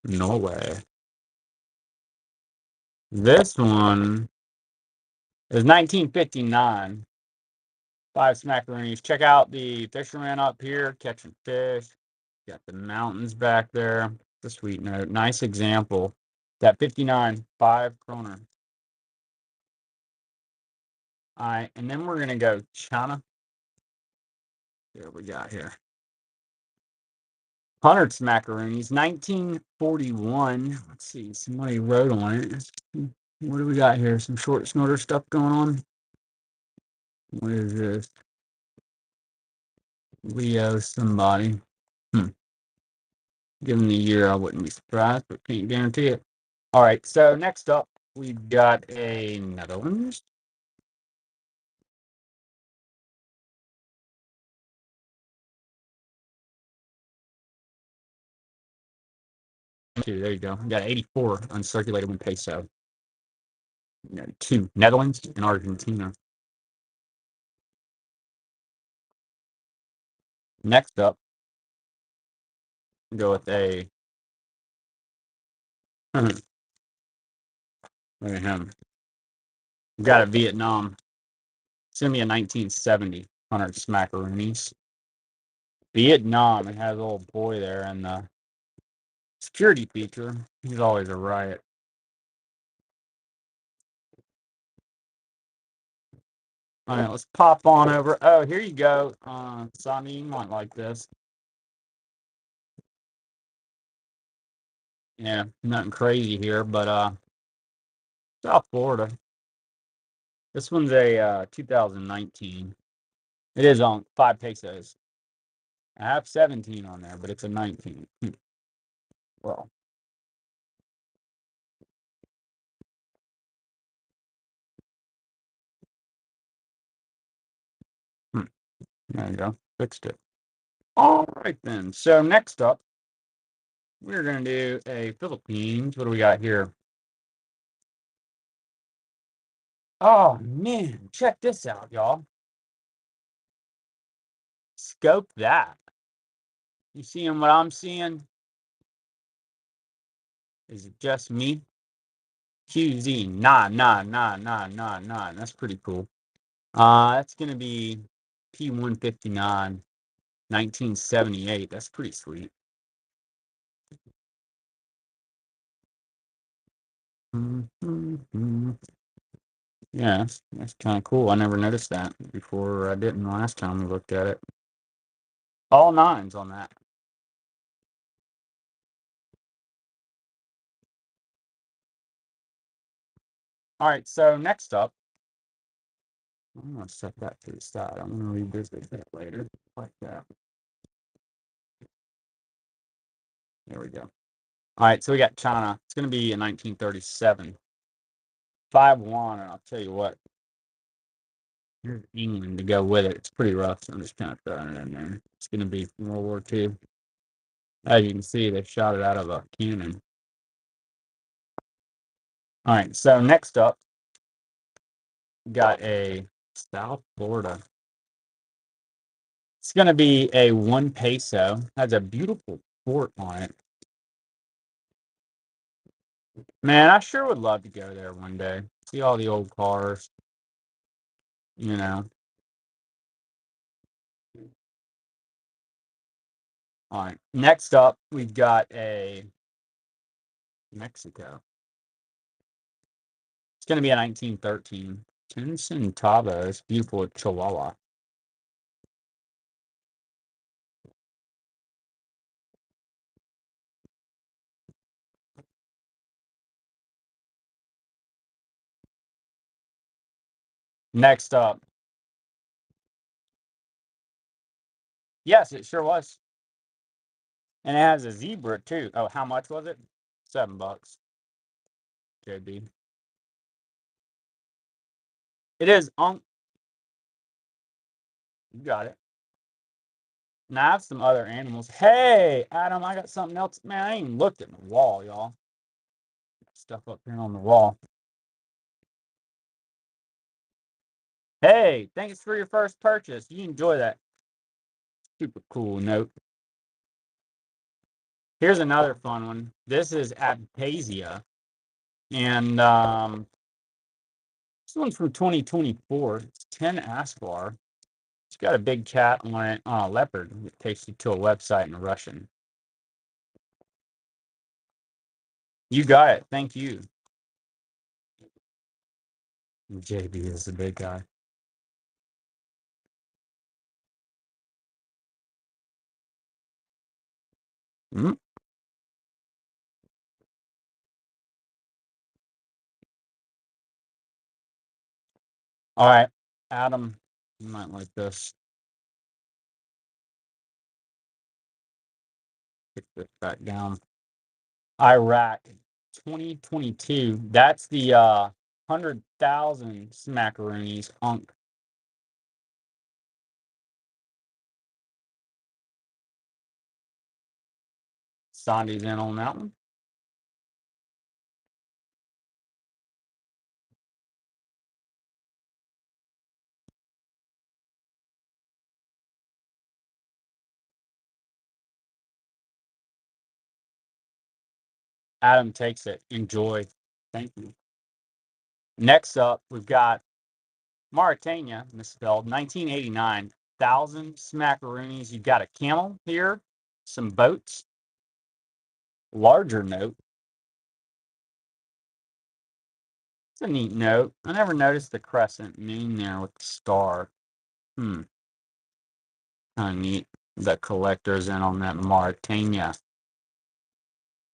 No way. This one is 1959. 5 smackaroonies. Check out the fisherman up here catching fish. Got the mountains back there. The sweet note. Nice example. That 59, 5 kroner. All right, and then we're gonna go China. Here we got here. 100 smackaroonies, 1941. Let's see, somebody wrote on it. What do we got here? Some short snorter stuff going on. What is this? Leo somebody. Given the year, I wouldn't be surprised, but can't guarantee it. All right, so next up, we've got a Netherlands. There you go. We got 84 uncirculated one peso. 2 Netherlands and Argentina. Next up, go with a look at him. We got a Vietnam. It's gonna be a 1970 100 smackaroonies. Vietnam. It has a little boy there and the security feature. He's always a riot. All right, let's pop on over. Oh, here you go. Sonny, you might like this. Yeah, nothing crazy here, but South Florida. This one's a 2019. It is on 5 pesos. I have 17 on there, but it's a 19. Well, there you go. Fixed it. All right then. So next up, we're gonna do a Philippines. What do we got here? Oh man, check this out, y'all. Scope that. You seeing what I'm seeing? Is it just me? QZ 9999999. That's pretty cool. That's gonna be P159, 1978. That's pretty sweet. Yeah, that's kind of cool. I never noticed that before. I didn't last time we looked at it. All nines on that. All right, so next up, I'm going to set that to the side. I'm going to revisit that later, like that. There we go. All right, so we got China. It's going to be in 1937. 5-1, and I'll tell you what, here's England to go with it. It's pretty rough, so I'm just kind of throwing it in there. It's going to be from World War II. As you can see, they shot it out of a cannon. All right, so next up, we got a South Florida. It's going to be a 1 peso. Has a beautiful fort on it. Man, I sure would love to go there one day. See all the old cars, you know. All right. Next up, we've got a Mexico. It's going to be a 1913. Tennyson Tava. It's beautiful Chihuahua. Next up. Yes, it sure was. And it has a zebra too. Oh, how much was it? $7. JB. It is you got it. Now I have some other animals. Hey, Adam, I got something else. Man, I ain't even looked at my wall, y'all. Stuff up here on the wall. Hey, thanks for your first purchase. You enjoy that. Super cool note. Here's another fun one. This is Aptasia. And this one's from 2024. It's 10 Aspar. It's got a big cat on it, on a leopard. It takes you to a website in Russian. You got it. Thank you. JB is the big guy. Mm. All right, Adam, you might like this. Pick this back down. Iraq, 2022. That's the 100,000 smackaroonies. Unk. Sandy's in on that one. Adam takes it. Enjoy. Thank you. Next up, we've got Mauritania, misspelled, 1989. 1,000 smackaroonies. You've got a camel here, some boats. Larger note. It's a neat note. I never noticed the crescent moon there with the star. Kind of neat. The collector's in on that Mauritania.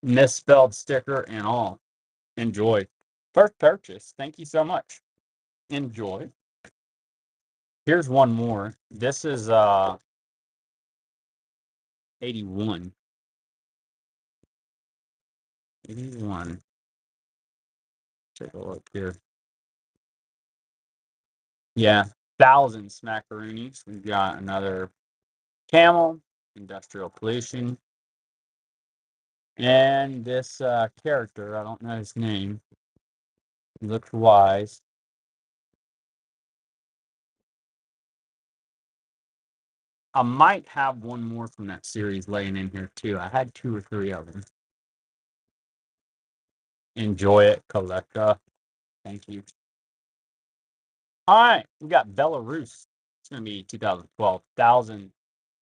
Misspelled sticker and all. Enjoy. First purchase. Thank you so much. Enjoy. Here's one more. This is 81. 81. Take a look here. Yeah, 1,000 smackaroonies. We've got another camel, industrial pollution, and this character. I don't know his name. He looks wise. I might have one more from that series laying in here too. I had 2 or 3 of them. Enjoy it, collector. Thank you. All right, we got Belarus. It's going to be 2012. 1,000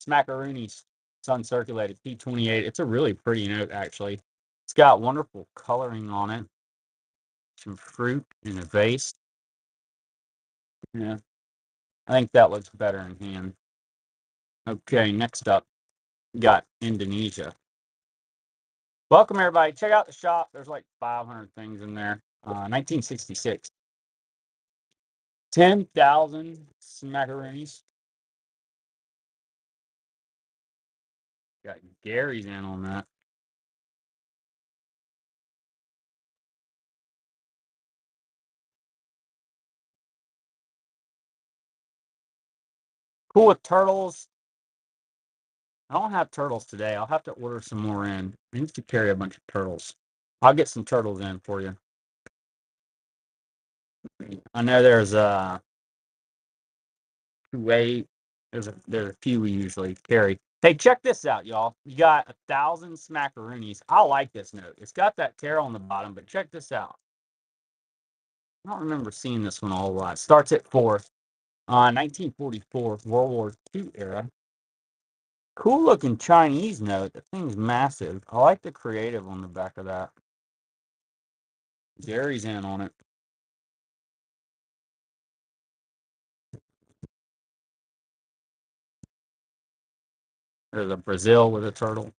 smackaroonies. It's uncirculated. P28. It's a really pretty note, actually. It's got wonderful coloring on it. Some fruit in a vase. Yeah, I think that looks better in hand. Okay, next up, we got Indonesia. Welcome, everybody. Check out the shop. There's like 500 things in there. 1966. 10,000 smackaroonies. Got Gary's in on that. Cool with turtles. I don't have turtles today. I'll have to order some more in. I need to carry a bunch of turtles. I'll get some turtles in for you. I know there's Kuwait. There's a few we usually carry. Hey, check this out, y'all. You got 1,000 smackaroonies. I like this note. It's got that tear on the bottom, but check this out. I don't remember seeing this one a whole lot. Starts at 4. 1944, World War II era. Cool looking Chinese note. That thing's massive. I like the creative on the back of that. Gary's in on it. There's a Brazil with a turtle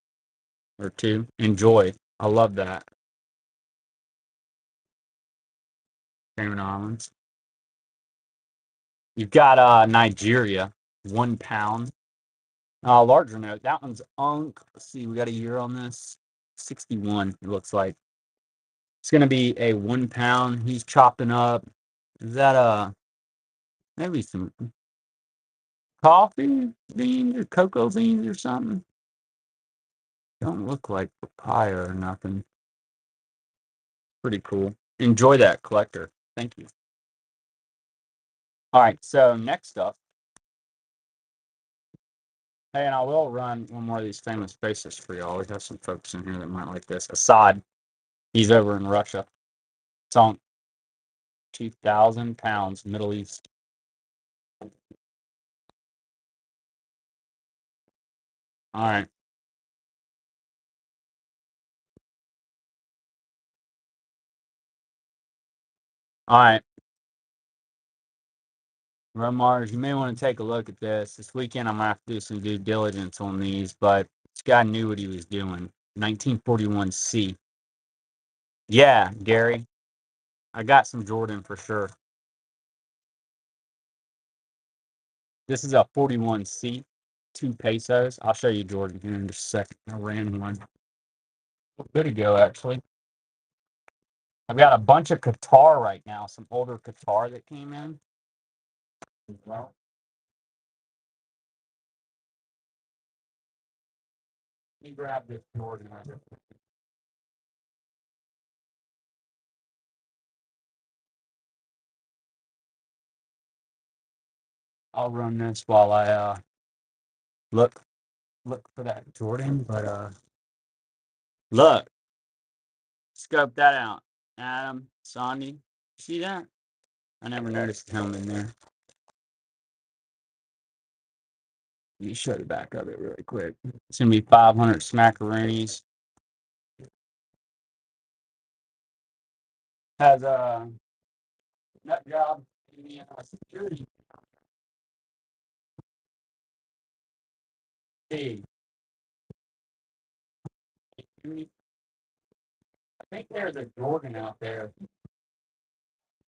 or two. Enjoy. I love that. Cayman Islands. You've got Nigeria, £1. Larger note. That one's Unk. Let's see, we got a year on this. 61, it looks like. It's gonna be a £1. He's chopping up. Is that maybe some coffee beans or cocoa beans or something? Don't look like papaya or nothing. Pretty cool. Enjoy that, collector. Thank you. All right, so next up. Hey, and I will run one more of these famous faces for y'all. We have some folks in here that might like this. Assad. He's over in Russia. It's on 2,000 pounds, Middle East. All right. All right. Romars, you may want to take a look at this. This weekend, I'm going to have to do some due diligence on these, but this guy knew what he was doing. 1941 C. Yeah, Gary. I got some Jordan for sure. This is a 41C, 2 pesos. I'll show you Jordan here in just a second. I ran one a bit ago, actually. I've got a bunch of Qatar right now, some older Qatar that came in. Well, let me grab this Jordan. I'll run this while I look for that Jordan. But look, scope that out. Adam, Sandy, see that? I never noticed him in there. Let me show the back of it really quick. It's gonna be 500 smackaroonies. Has a nut job in the security. Hey, I think there's a Jordan out there.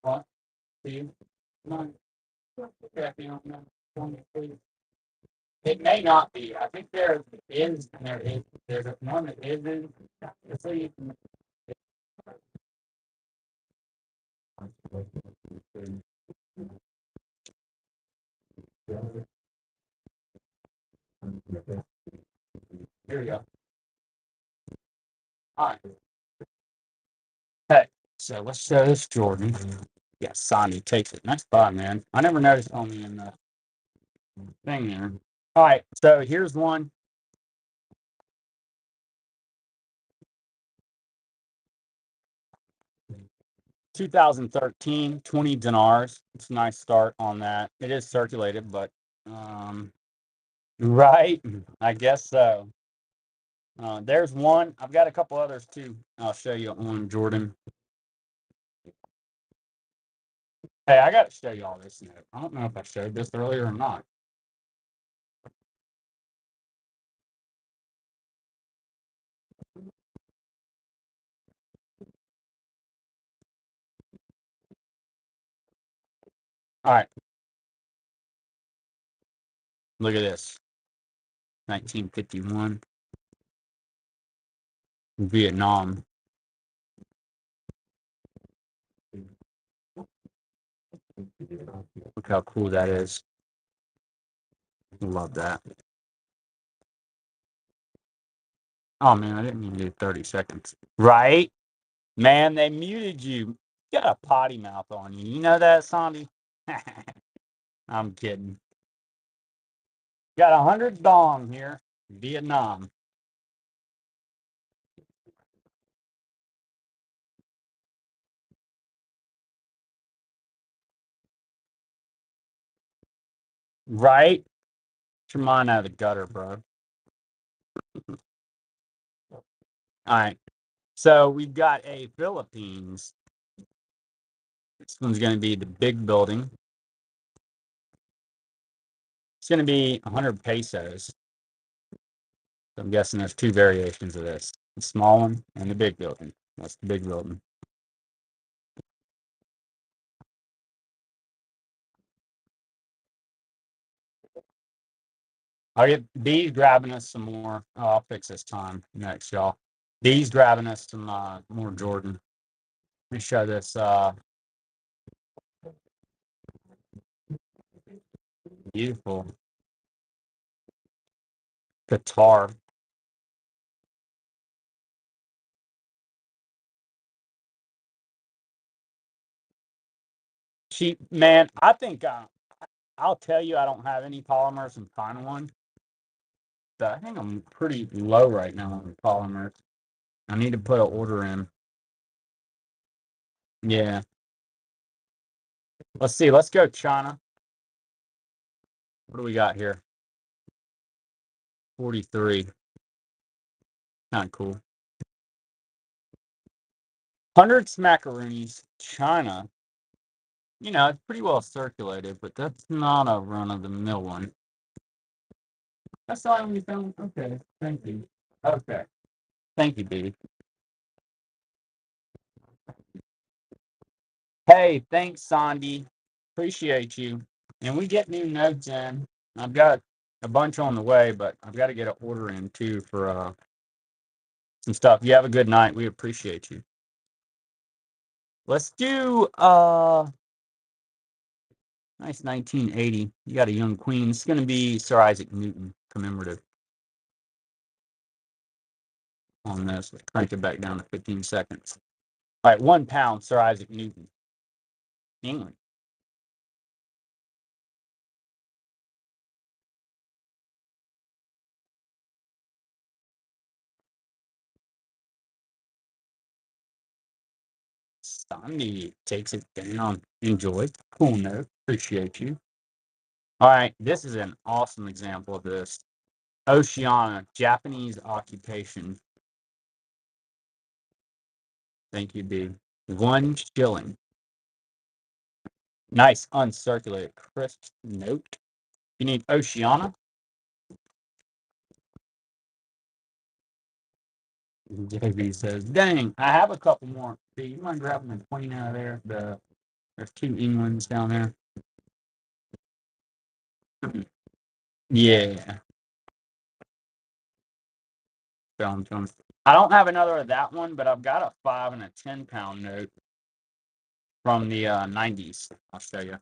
What? See? Come on. Check in on that. It may not be. I think there is, and there is. There's one that isn't. So you can. Here we go. All right. Hey, so let's show this Jordan. Yeah, Sonny takes it. Nice buy, man. I never noticed on me in the thing there. All right, so here's one. 2013, 20 dinars. It's a nice start on that. It is circulated, but right, I guess so. There's one. I've got a couple others too. I'll show you on Jordan. Hey, I got to show you all this note. I don't know if I showed this earlier or not. All right, look at this. 1951, Vietnam. Look how cool that is. Love that. Oh man, I didn't even do 30 seconds. Right? Man, they muted you. You got a potty mouth on you. You know that, Sandy? I'm kidding. Got 100 dong here. Vietnam. Right? Get your mind out of the gutter, bro. All right. So we've got a Philippines. This one's going to be the big building. It's going to be 100 pesos. So I'm guessing there's two variations of this, the small one and the big building. That's the big building. I'll get B's grabbing us some more. Oh, I'll fix this time next, y'all. B's grabbing us some more Jordan. Let me show this beautiful guitar. Cheap, man. I think I'll tell you, I don't have any polymers and final one. So I think I'm pretty low right now on polymers. I need to put an order in. Yeah. Let's see. Let's go China. What do we got here? 43. Kind of cool. 100 smackaroonies. China. You know, it's pretty well circulated, but that's not a run of the mill one. That's the only one you found? Okay. Thank you. Okay. Thank you, baby. Hey, thanks, Sandy. Appreciate you. And we get new notes in. I've got a bunch on the way, but I've got to get an order in too for some stuff. You have a good night. We appreciate you. Let's do nice 1980. You got a young queen. It's gonna be Sir Isaac Newton commemorative on this. Let's crank it back down to 15 seconds. All right, 1 pound, Sir Isaac Newton, England. Sandy takes it down. Enjoy. Cool note. Appreciate you. All right, this is an awesome example of this. Oceania, Japanese occupation. Thank you, B. 1 shilling. Nice uncirculated crisp note. You need Oceania? JB says, dang, I have a couple more. B, you mind grabbing the queen out of there? There's 2 Englands down there. Yeah. Film to him. I don't have another of that one, but I've got a 5 and a 10 pound note from the 90s. I'll show you.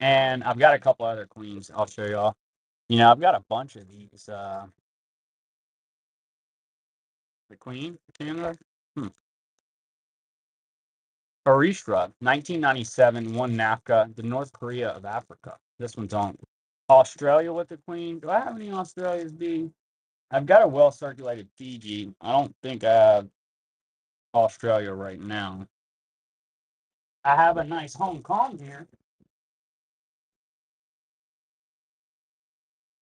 And I've got a couple other queens. I'll show y'all. You know, I've got a bunch of these. The Queen, Canada. Orishra, 1997, won NAFTA, the North Korea of Africa. This one's on Australia with the Queen. Do I have any Australias, B? I've got a well circulated Fiji. I don't think I have Australia right now. I have a nice Hong Kong here.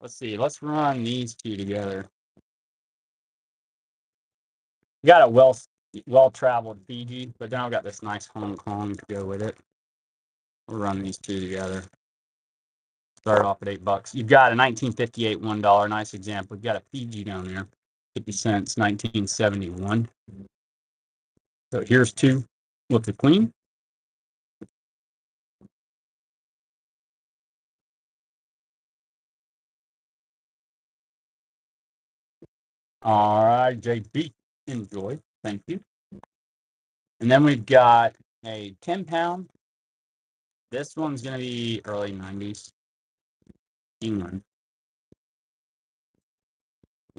Let's see. Let's run these two together. Got a well well-traveled Fiji, but then I've got this nice Hong Kong to go with it. We'll run these two together. Start off at $8. You've got a 1958 $1. Nice example. You've got a Fiji down there, 50 cents, 1971. So here's two with the queen. All right, JB, enjoy. Thank you. And then we've got a 10-pound. This one's going to be early 90s. England.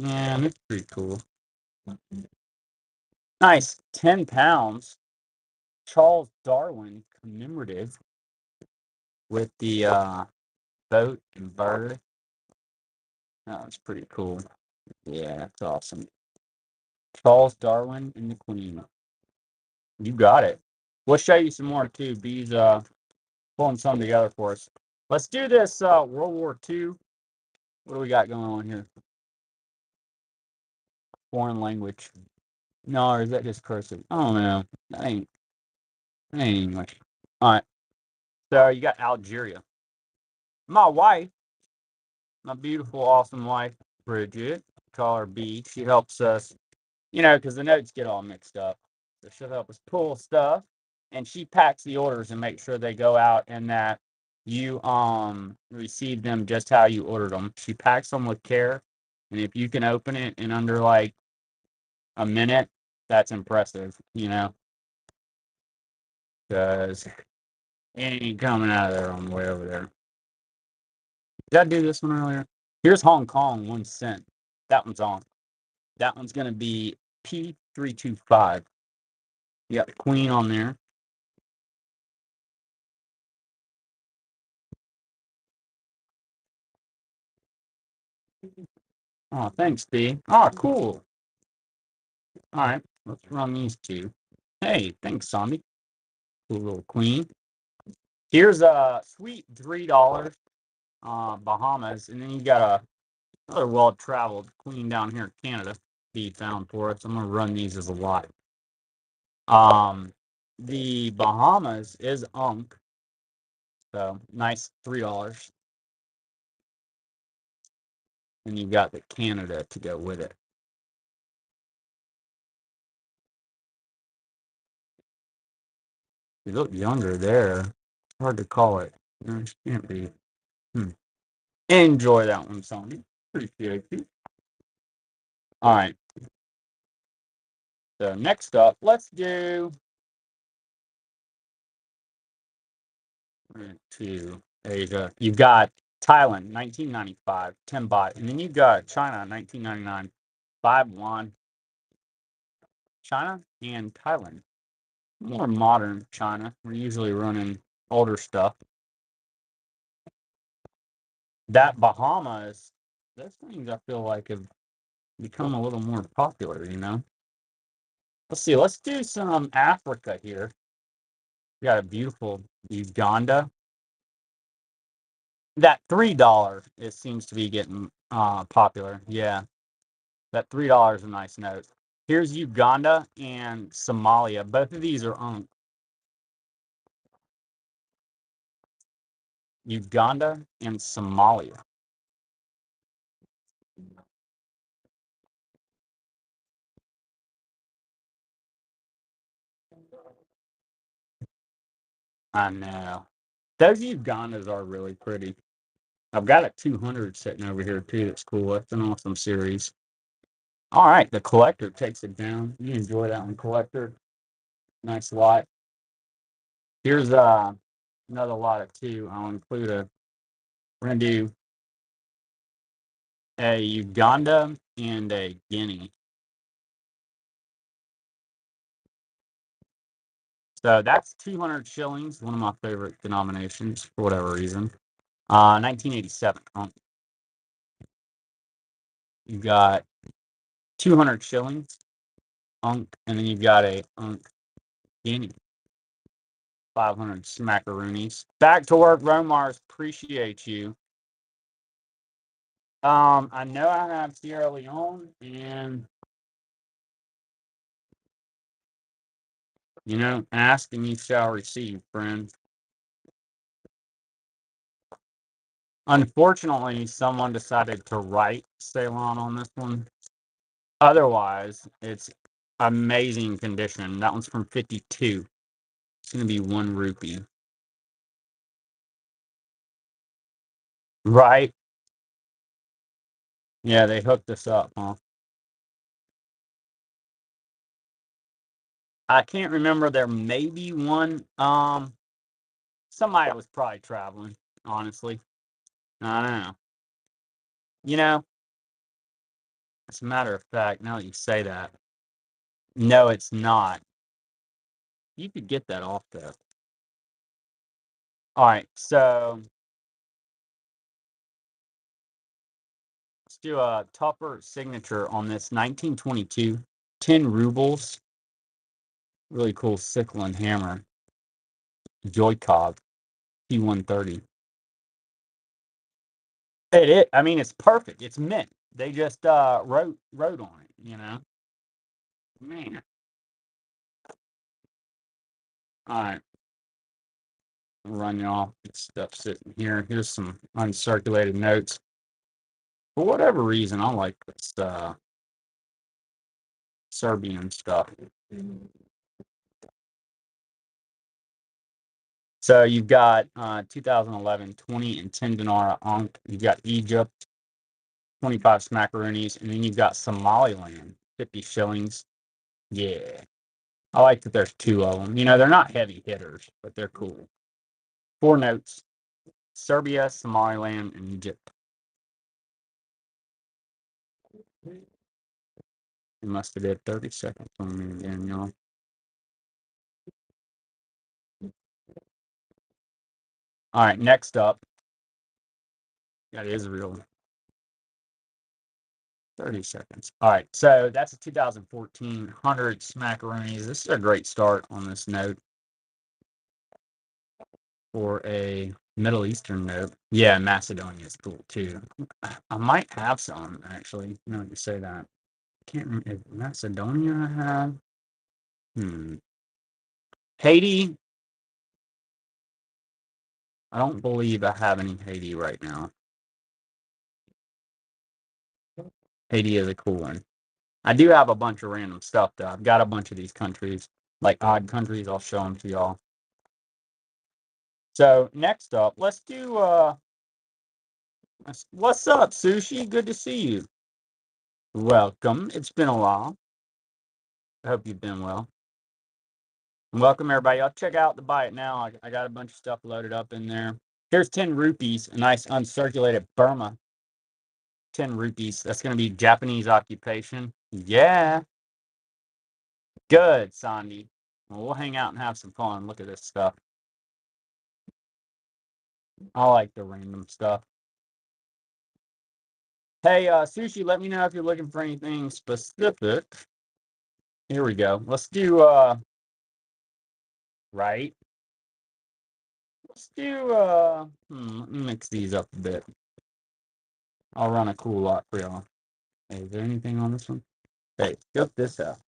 And it's pretty cool. Nice. 10 pounds. Charles Darwin commemorative with the boat and bird. That was pretty cool. Yeah, that's awesome. Charles Darwin and the Queen. You got it. We'll show you some more too. B's pulling some together for us. Let's do this World War II. What do we got going on here? Foreign language. No, or is that just cursive? I don't know. That ain't English. All right. So you got Algeria. My wife, my beautiful, awesome wife, Bridget, call her B. She helps us, because the notes get all mixed up. So she'll help us pull stuff, and she packs the orders and makes sure they go out and that you receive them just how you ordered them. She packs them with care, and if you can open it in under like a minute, that's impressive, because it ain't coming out of there on the way over there. Did I do this one earlier? Here's Hong Kong, 1 cent. That one's on. That one's going to be P325. You got the queen on there. Oh, thanks, B. Oh, cool. All right, let's run these two. Hey, thanks, Zombie. Cool little queen. Here's a sweet $3 Bahamas, and then you got another well-traveled queen down here in Canada. B found for us. I'm gonna run these as a lot. The Bahamas is Unk, so nice $3. And you've got the Canada to go with it. You look younger there. Hard to call it. Can't be. Enjoy that one, Sony. Appreciate you. All right. So next up, let's do to Asia. You've got Thailand, 1995, 10 baht, and then you've got China, 1999, 5 won. China and Thailand. More modern China. We're usually running older stuff. That Bahamas, those things I feel like have become a little more popular. Let's see, let's do some Africa here. We got a beautiful Uganda. That $3, it seems to be getting popular. Yeah, that $3 is a nice note. Here's Uganda and Somalia. Both of these are on Uganda and Somalia. I know. Those Ugandas are really pretty. I've got a 200 sitting over here too. That's cool. That's an awesome series. All right, the collector takes it down. You enjoy that one, collector. Nice lot. Here's another lot of two. I'll include we're gonna do a Uganda and a Guinea. So that's 200 shillings, one of my favorite denominations for whatever reason. 1987. You got 200 shillings, Unk, and then you've got a Unk Guinea. 500 smackaroonies. Back to work, Romars. Appreciate you. I know I have Sierra Leone and You know, ask and you shall receive, friend. Unfortunately, someone decided to write Ceylon on this one. Otherwise, it's amazing condition. That one's from 52. It's going to be 1 rupee. Right? Yeah, they hooked us up, huh? I can't remember. There may be one. Somebody was probably traveling, honestly. I don't know. You know, as a matter of fact, now that you say that, no, it's not. You could get that off though. All right, so let's do a tougher signature on this 1922, 10 rubles. Really cool sickle and hammer. Joykov P130. I mean, it's perfect. It's mint. They just wrote on it, you know. Man. All right. Run you off. Stuff sitting here. Here's some uncirculated notes. For whatever reason, I like this Serbian stuff. So you've got 2011, 20 and 10 dinar Ankh. You've got Egypt, 25 smackaroonies, and then you've got Somaliland, 50 shillings. Yeah. I like that there's 2 of them. You know, they're not heavy hitters, but they're cool. 4 notes: Serbia, Somaliland, and Egypt. It must have did 30 seconds on me again, y'all. All right, next up, got Israel. 30 seconds. All right, so that's a 2014 100 smackaroonies. This is a great start on this note for a Middle Eastern note. Yeah, Macedonia is cool too. I might have some actually. No, you say that. Can't remember if Macedonia I have. Haiti. I don't believe I have any Haiti right now. Haiti is a cool one. I do have a bunch of random stuff though. I've got a bunch of these countries, like odd countries. I'll show them to y'all. So next up, let's do what's up, Sushi? Good to see you. Welcome. It's been a while. I hope you've been well. Welcome everybody. I'll check out the buy it now. I got a bunch of stuff loaded up in there. Here's 10 rupees, a nice uncirculated Burma. 10 rupees. That's going to be Japanese occupation. Yeah. Good, Sandy. Well, we'll hang out and have some fun. Look at this stuff. I like the random stuff. Hey, Sushi, let me know if you're looking for anything specific. Here we go. Let's do, right. Let's do, let me mix these up a bit. I'll run a cool lot for y'all. Hey, is there anything on this one? Hey, check this out.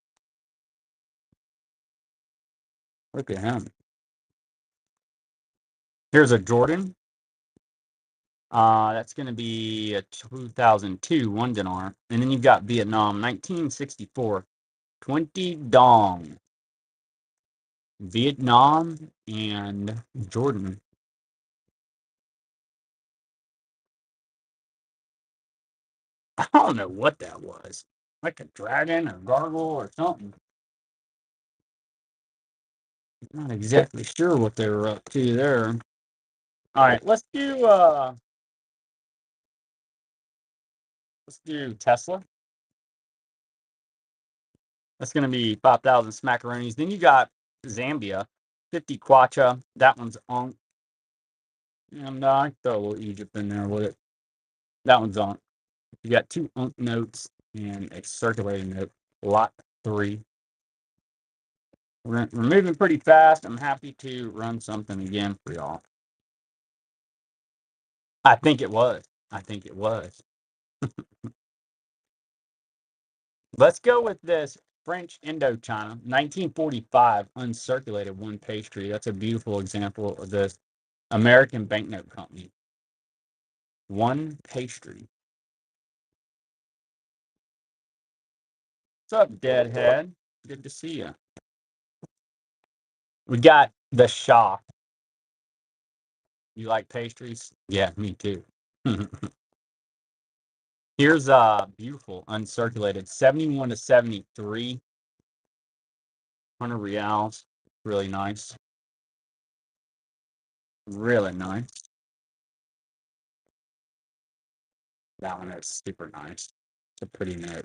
Look at him. Here's a Jordan. That's going to be a 2002 1 dinar. And then you've got Vietnam, 1964, 20 dong. Vietnam and Jordan. I don't know what that was. Like a dragon or gargoyle or something. Not exactly sure what they were up to there. All right, let's do Tesla. That's going to be 5,000 smackaroonies. Then you got Zambia, 50 kwacha. That one's on. And I throw a little Egypt in there with it. That one's on. You got 2 notes and a circulating note. Lot 3. We're moving pretty fast. I'm happy to run something again for y'all. I think it was. Let's go with this French Indochina, 1945, uncirculated, one pastry. That's a beautiful example of this. American Banknote Company. One pastry. What's up, Deadhead? Good to see you. We got the Shaw. You like pastries? Yeah, me too. Here's beautiful uncirculated 71 to 73, 100 reals. Really nice. Really nice. That one is super nice. It's a pretty note.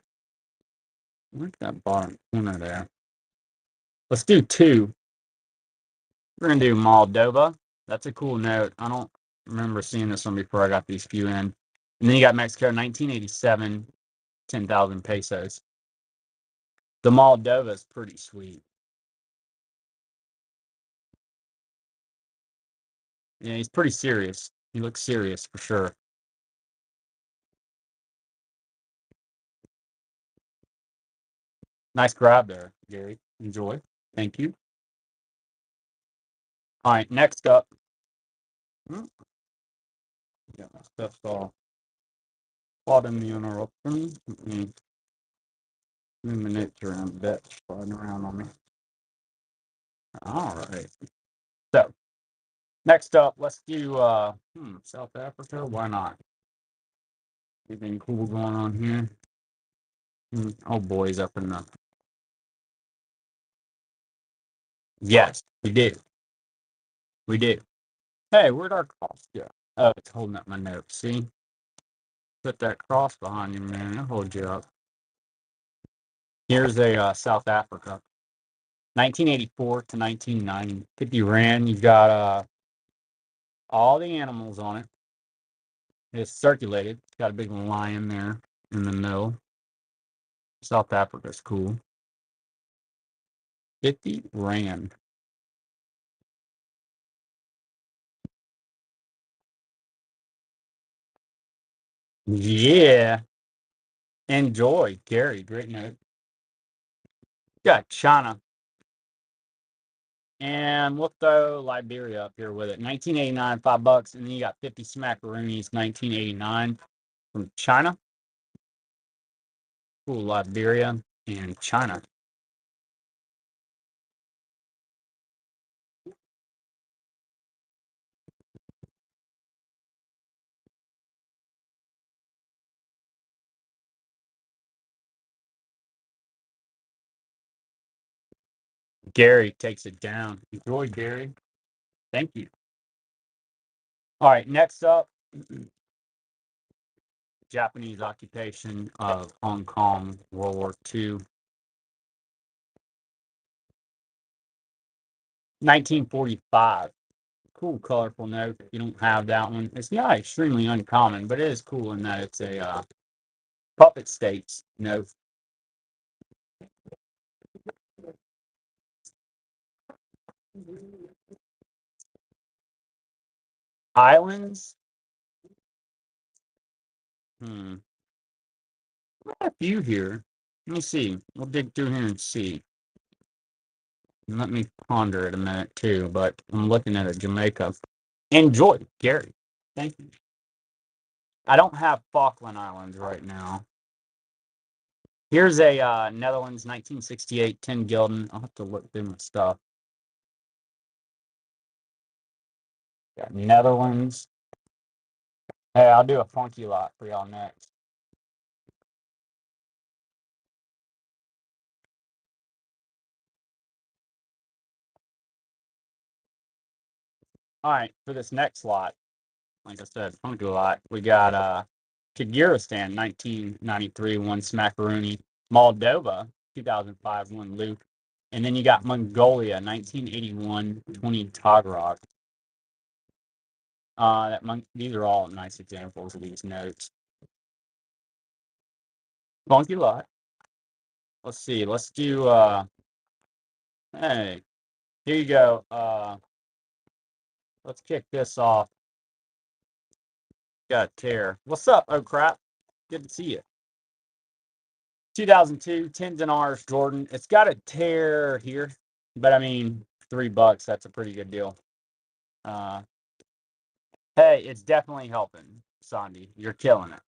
Look at that bottom corner there. Let's do two. We're gonna do Moldova. That's a cool note. I don't remember seeing this one before I got these few in. And then you got Mexico, 1987, 10,000 pesos. The Moldova is pretty sweet. Yeah, he's pretty serious. He looks serious for sure. Nice grab there, Gary. Enjoy. Thank you. All right, next up. Got my stuff all. Pardon the interruption. Minutes around that flying around on me. All right. So next up, let's do South Africa. Why not? Anything cool going on here? Oh, boys up in the. Yes, we do. We do. Hey, where'd our cross go? Oh, it's holding up my notes. See? Put that cross behind you, man. It'll hold you up. Here's a South Africa. 1984 to 1990. 50 rand. You've got all the animals on it. It's circulated. It's got a big lion there in the middle. South Africa's cool. 50 rand. Yeah. Enjoy, Gary. Great note. Got China. And we'll throw Liberia up here with it. 1989, $5. And then you got 50 smackaroonies, 1989 from China. Cool, Liberia and China. Gary takes it down. Enjoy, Gary. Thank you. All right, next up, Japanese occupation of Hong Kong, World War II. 1945. Cool, colorful note. You don't have that one. It's not extremely uncommon, but it is cool in that it's a puppet states note. Islands. A few here. Let me see. We'll dig through here and see. And let me ponder it a minute too, but I'm looking at a Jamaica. Enjoy, Gary. Thank you. I don't have Falkland Islands right now. Here's a Netherlands 1968 10 gulden. I'll have to look through my stuff. Got Netherlands. Hey, I'll do a funky lot for y'all next. All right, for this next lot, like I said, funky lot, we got Kyrgyzstan 1993, one Smackaroonie. Moldova 2005, one Luke. And then you got Mongolia 1981, 20 Tagarog. These are all nice examples of these notes. Funky lot. Let's see. Let's do hey, here you go. Let's kick this off. Got a tear. What's up, oh crap? Good to see you. 2002 10 dinars Jordan. It's got a tear here, but I mean, $3. That's a pretty good deal. Uh, hey, it's definitely helping, Sandy. You're killing it.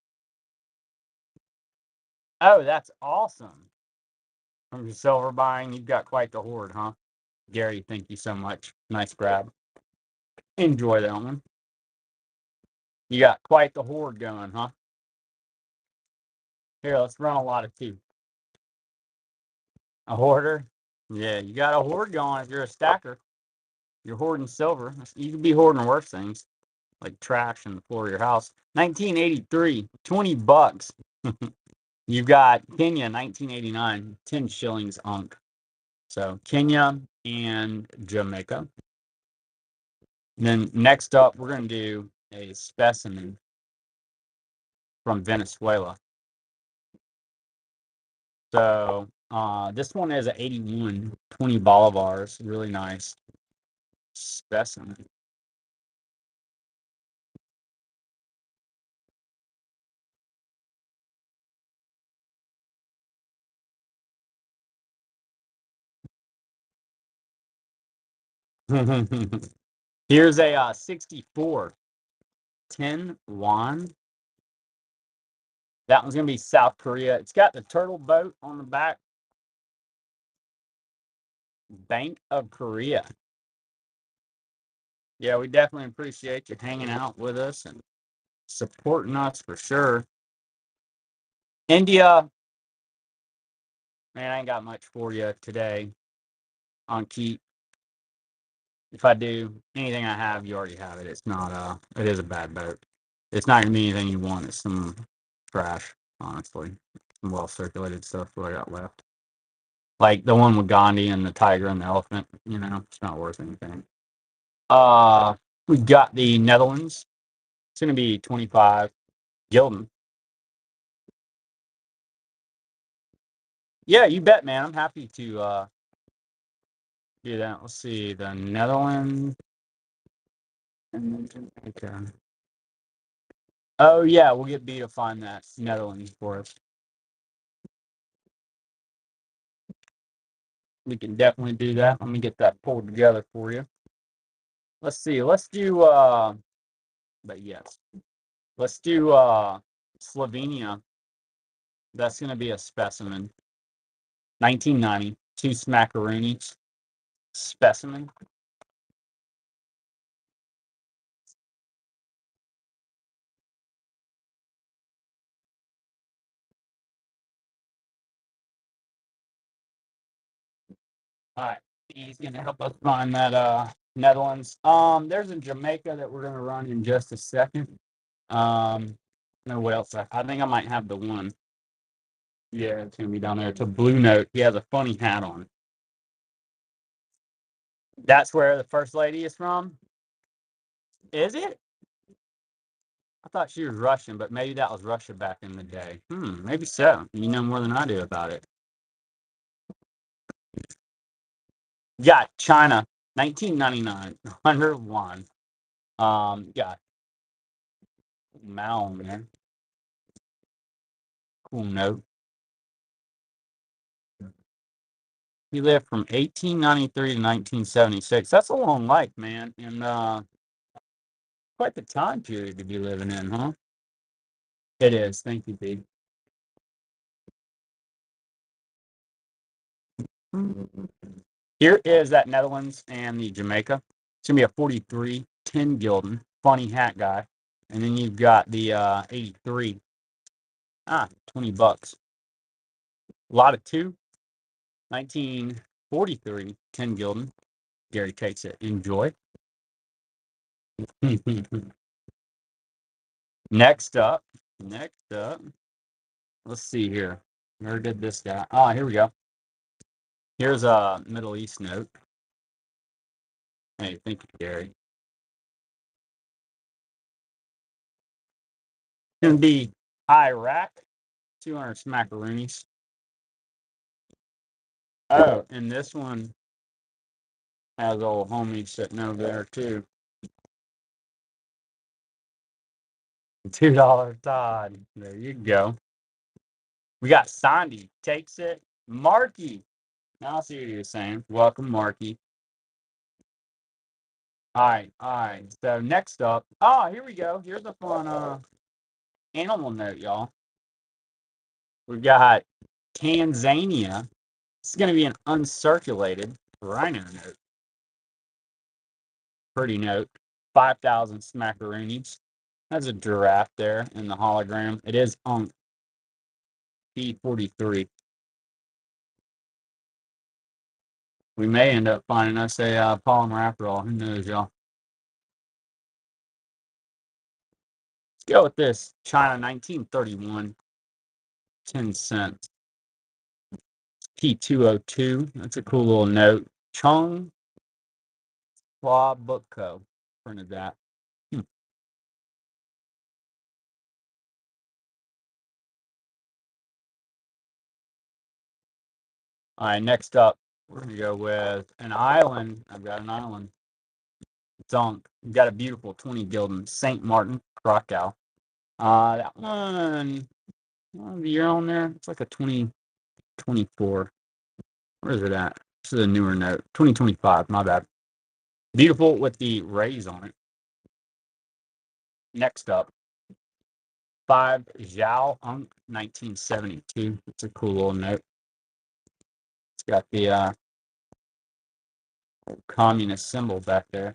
Oh, that's awesome. From your silver buying, you've got quite the hoard, huh? Gary, thank you so much. Nice grab. Enjoy that one. You got quite the hoard going, huh? Here, let's run a lot of two. A hoarder? Yeah, you got a hoard going if you're a stacker. You're hoarding silver. You could be hoarding worse things, like trash in the floor of your house. 1983, $20. You've got Kenya, 1989, 10 shillings unk. So Kenya and Jamaica. And then next up, we're going to do a specimen from Venezuela. So this one is an 81, 20 bolivars. Really nice specimen. Here's a 64, 10 won. That one's going to be South Korea. It's got the turtle boat on the back. Bank of Korea. Yeah, we definitely appreciate you hanging out with us and supporting us for sure. India, man, I ain't got much for you today on Keep. If I do, anything I have, you already have it. It's not it is a bad boat. It's not gonna be anything you want. It's some trash, honestly. Some well circulated stuff what I got left. Like the one with Gandhi and the tiger and the elephant, it's not worth anything. We got the Netherlands. It's gonna be 25 Gildan. Yeah, you bet, man. I'm happy to do that. Let's see, the Netherlands. Okay. Oh yeah, we'll get B to find that Netherlands for us. We can definitely do that. Let me get that pulled together for you. Let's see. Let's do but yes. Let's do Slovenia. That's gonna be a specimen. 1990, two smackaroonies. Specimen. All right. He's gonna help us find that Netherlands. There's a Jamaica that we're gonna run in just a second. No, what else? I think I might have the one. Yeah, it's gonna be down there. It's a blue note. He has a funny hat on. That's where the first lady is from. Is it? I thought she was Russian, but maybe that was Russia back in the day. Maybe so. You know more than I do about it. Yeah, China, 1999, 101. Yeah, Mao, man. Cool note. He lived from 1893 to 1976. That's a long life, man. And quite the time period to be living in, huh? It is. Thank you, Pete. Here is that Netherlands and the Jamaica. It's gonna be a 43, 10 Gildan, funny hat guy. And then you've got the 83. $20. A lot of two. 1943, 10 Gildan. Gary takes it. Enjoy. Next up. Next up. Let's see here. Where did this guy? Ah, here we go. Here's a Middle East note. Hey, thank you, Gary. It's gonna be Iraq, 200 smackaroonies. Oh, and this one has old homie sitting over there too. $2 Todd. There you go. We got Sandy takes it. Marky. Now I see what you're saying. Welcome, Marky. All right. So next up, here we go. Here's a fun animal note, y'all. We got Tanzania. It's going to be an uncirculated rhino note. Pretty note. 5,000 smackaroonies. That's a giraffe there in the hologram. It is on P43. We may end up finding us a polymer after all. Who knows, y'all? Let's go with this. China 1931. 10 cents. P202. That's a cool little note. Chung Hua Book Co. Printed that. All right, next up, we're going to go with an island. I've got an island. Dunk. We've got a beautiful 20 gilden St. Martin Krakow. That one, the year on there, it's like a 2024. Where is it at? This is a newer note. 2025, my bad. Beautiful with the rays on it. Next up, 5 Zhao Unk 1972. It's a cool little note. It's got the communist symbol back there.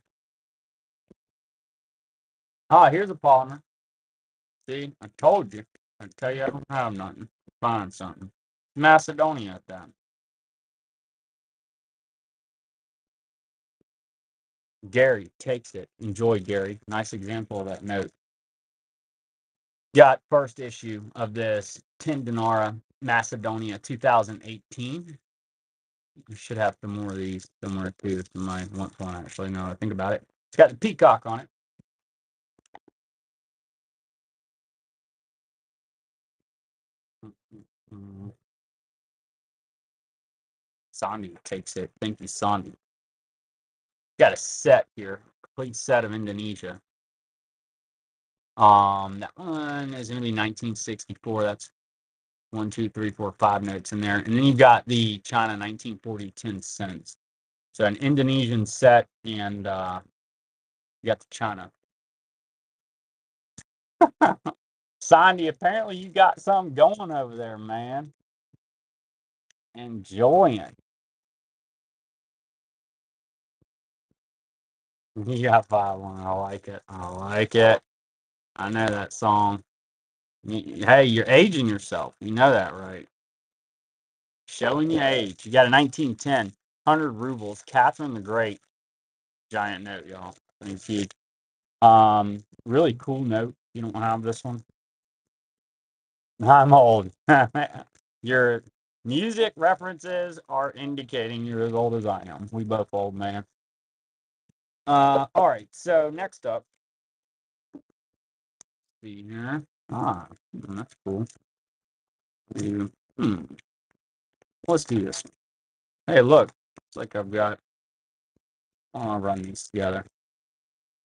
Here's a polymer. See, I told you. I tell you I don't have nothing. Find something. Macedonia at that. Gary takes it. Enjoy, Gary. Nice example of that note. Got first issue of this 10 Dinara Macedonia 2018. We should have some more of these somewhere too. Somebody wants one actually. Now that I think about it. It's got the peacock on it. Sandy takes it. Thank you, Sandy. Got a set here. Complete set of Indonesia. That one is going to be 1964. That's 1, 2, 3, 4, 5 notes in there. And then you've got the China 1940 10 cents. So an Indonesian set and you got the China. Sandy, apparently you got something going over there, man. Enjoying. You got 5-1. I like it. I like it. I know that song. Hey, you're aging yourself. You know that, right? Showing your age. You got a 1910, 100 rubles. Catherine the Great. Giant note, y'all. Thank you. Really cool note. You don't have this one? I'm old. Your music references are indicating you're as old as I am. We both old, man. All right. So next up, see here. That's cool. Hmm. Let's do this. Hey, look. It's like I've got. I'll run these together.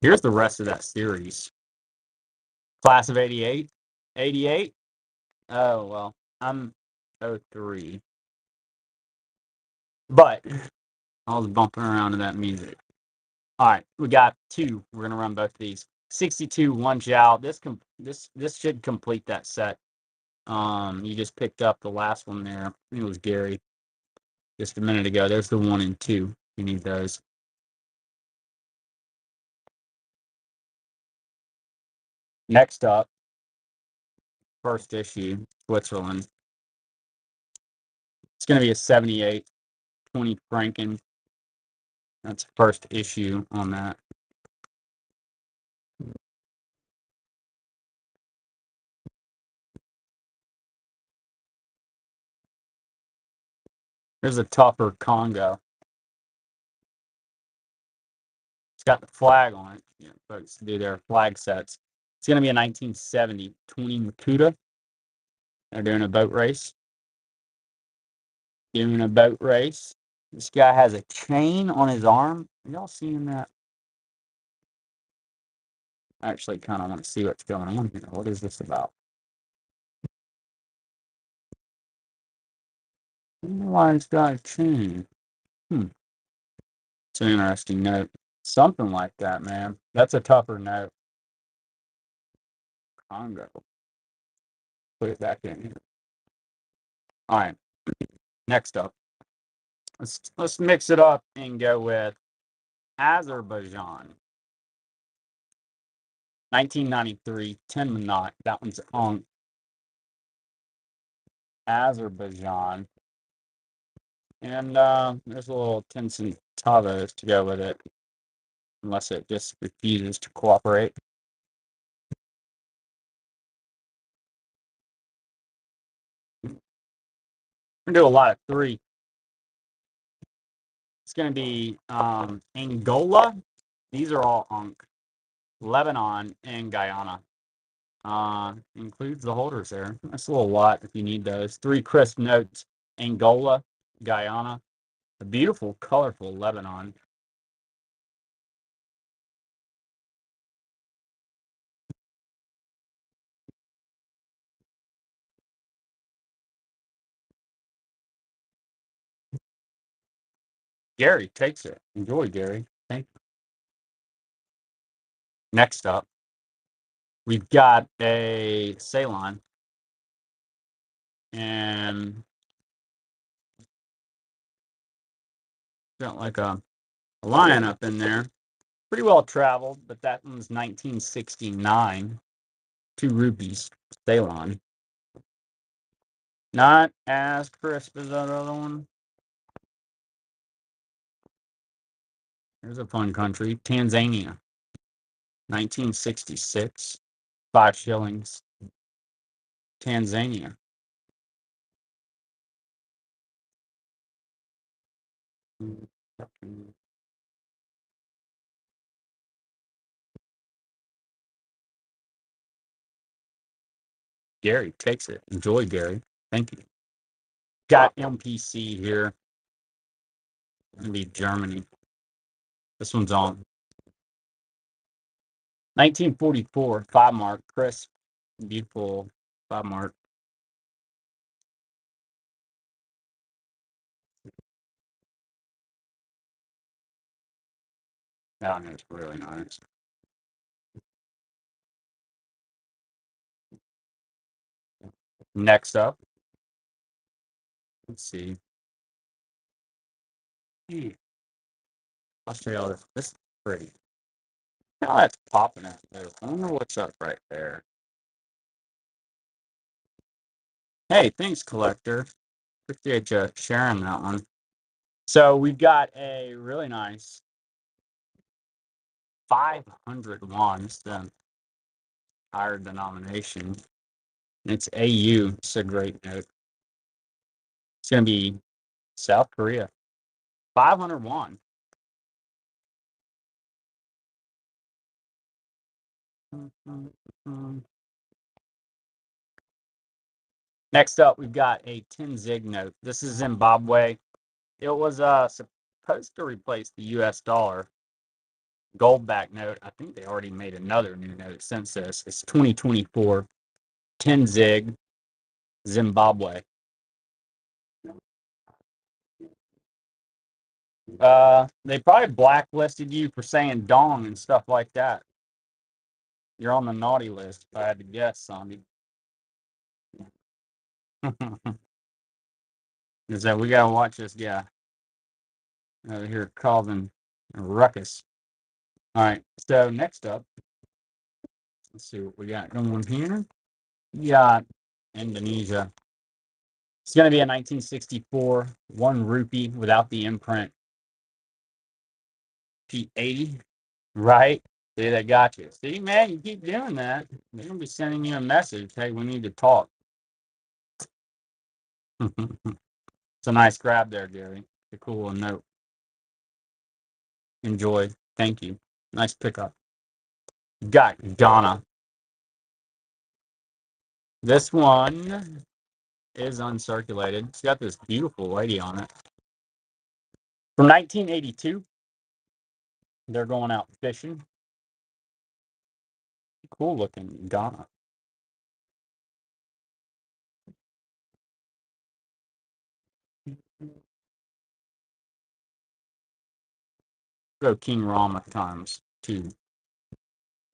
Here's the rest of that series. Class of 88. 88. Oh well, I'm 03. But I was bumping around to that music. All right, we got 2. We're gonna run both these. 62 1 Zhao. This should complete that set. You just picked up the last one there. I think it was Gary just a minute ago. There's the 1 and 2. You need those. Next up, first issue, Switzerland. It's gonna be a 78 20 Franken. That's the first issue on that. There's a tougher Congo. It's got the flag on it. Yeah, folks do their flag sets. It's going to be a 1970 20 Makuta. They're doing a boat race. This guy has a chain on his arm. Are y'all seeing that? I actually kind of want to see what's going on here. What is this about? why it's got a chain. Hmm. It's an interesting note. Something like that, man. That's a tougher note. Congo. Put it back in here. All right. Next up. Let's mix it up and go with Azerbaijan. 1993, 10 Minot. That one's on Azerbaijan. And there's a little 10 centavos to go with it, unless it just refuses to cooperate. We're going to do a lot of three. It's going to be Angola. These are all Ankh. Lebanon and Guyana. Includes the holders there. That's a little lot if you need those. Three crisp notes. Angola, Guyana, a beautiful, colorful Lebanon. Gary takes it. Enjoy, Gary. Thank you. Next up, we've got a Ceylon. And got like a lion up in there. Pretty well traveled, but that one's 1969. 2 rupees, Ceylon. Not as crisp as that other one. Here's a fun country, Tanzania. 1966. 5 shillings. Tanzania. Gary takes it. Enjoy, Gary. Thank you. Got MPC here. Gonna be Germany. This one's on 1944. 5 mark. Crisp. Beautiful 5 mark. That one is really nice. Next up, let's see. Australia. This is pretty. Oh, that's popping out there. I wonder what's up right there. Hey, thanks, collector. Appreciate you sharing that one. So we've got a really nice 500 ones, the higher denomination. It's AU. It's a great note. It's going to be South Korea. 501. Next up, we've got a 10 Zig note. This is Zimbabwe. It was supposed to replace the US dollar. Gold back note. I think they already made another new note since this. It's 2024. 10 Zig, Zimbabwe. They probably blacklisted you for saying dong and stuff like that. You're on the naughty list, if I had to guess, Sandy. Is that we gotta watch this guy over here causing a ruckus. All right, so next up, let's see what we got going here. We got Indonesia. It's going to be a 1964 1 rupee without the imprint. P80, right? See, they got you. See, man, you keep doing that. They're going to be sending you a message. Hey, we need to talk. It's a nice grab there, Gary. A cool note. Enjoy. Thank you. Nice pickup. Got Ghana. This one is uncirculated. It's got this beautiful lady on it. From 1982, they're going out fishing. Cool looking Ghana. Go King Rama times 2.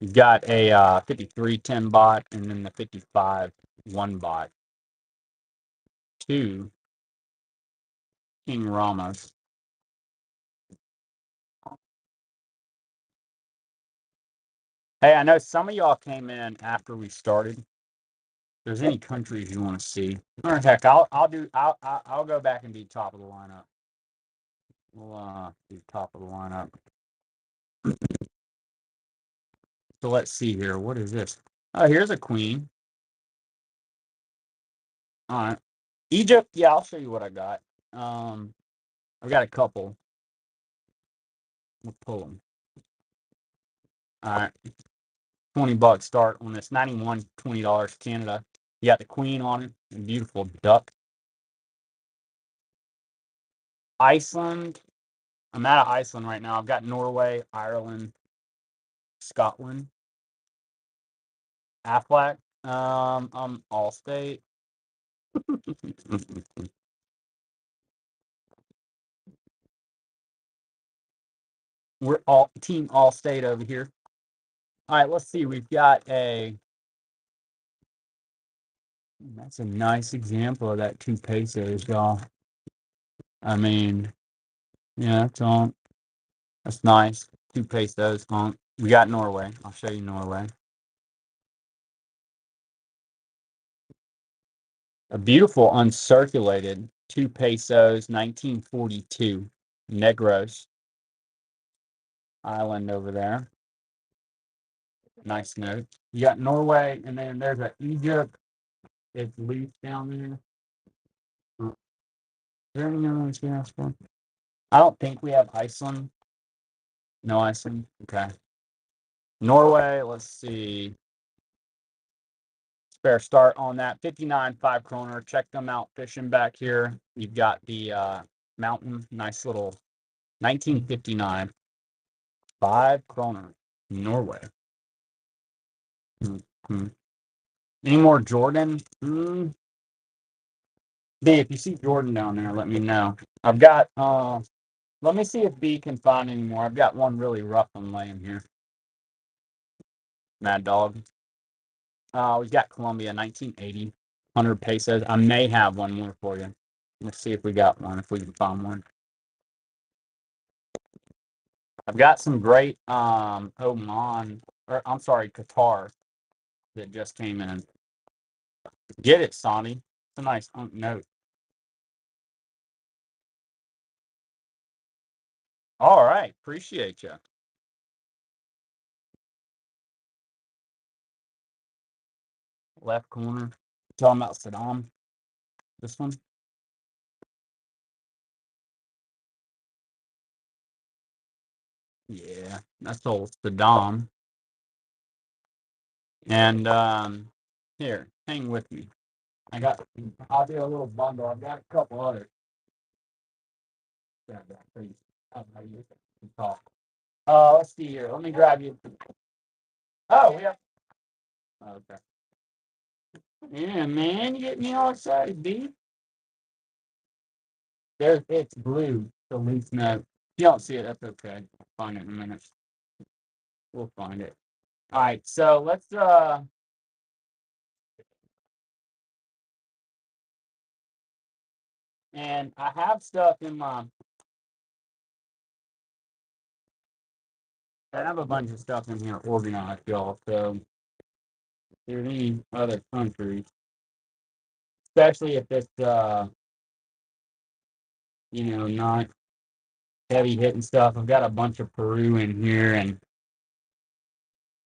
You've got a 5310 bot and then the 55 1 bot. 2 King Ramas. Hey, I know some of y'all came in after we started. If there's any countries you want to see, or heck, I'll go back and be top of the lineup. We'll be top of the lineup. So let's see here. What is this? Oh, here's a queen. All right, Egypt. Yeah, I'll show you what I got. I've got a couple. We'll pull them. All right, $20 start on this. 91, $20 Canada. You got the queen on it. A beautiful duck. Iceland. I'm out of Iceland right now. I've got Norway, Ireland, Scotland. Aflac. I'm Allstate. We're all team Allstate over here. All right, let's see. We've got a. That's a nice example of that 2 pesos, y'all. I mean, yeah, that's all. That's nice. 2 pesos. We got Norway. I'll show you Norway. A beautiful uncirculated 2 pesos, 1942. Negros Island over there. Nice note. You got Norway, and then there's a Egypt. It's loose down there. Is there any other ones we asked for? I don't think we have Iceland. No Iceland. Okay. Norway. Let's see. Fair start on that. 59 5 kroner. Check them out fishing back here. You've got the mountain. Nice little 1959. 5 kroner. Norway. Mm-hmm. Any more Jordan? B, if you see Jordan down there, let me know. I've got let me see if B can find any more. I've got one really rough one laying here. Mad Dog. We've got Colombia, 1980, 100 pesos. I may have one more for you. Let's see if we got one, if we can find one. I've got some great Oman, or I'm sorry, Qatar that just came in. Get it, Sonny. It's a nice note. All right, appreciate you. Left corner. Talking about Saddam. This one. Yeah, that's old Saddam. And here, hang with me. I'll do a little bundle. I've got a couple others. Let's see here. Let me grab you. Oh, we have. Okay. Yeah, man, you get me all excited, B. It's blue. The leaf note. If you don't see it, that's okay. I'll find it in a minute. We'll find it. All right, so let's and I have stuff in my. I have a bunch of stuff in here organized, y'all. So if there's any other countries, especially if it's not heavy hitting stuff. I've got a bunch of Peru in here, and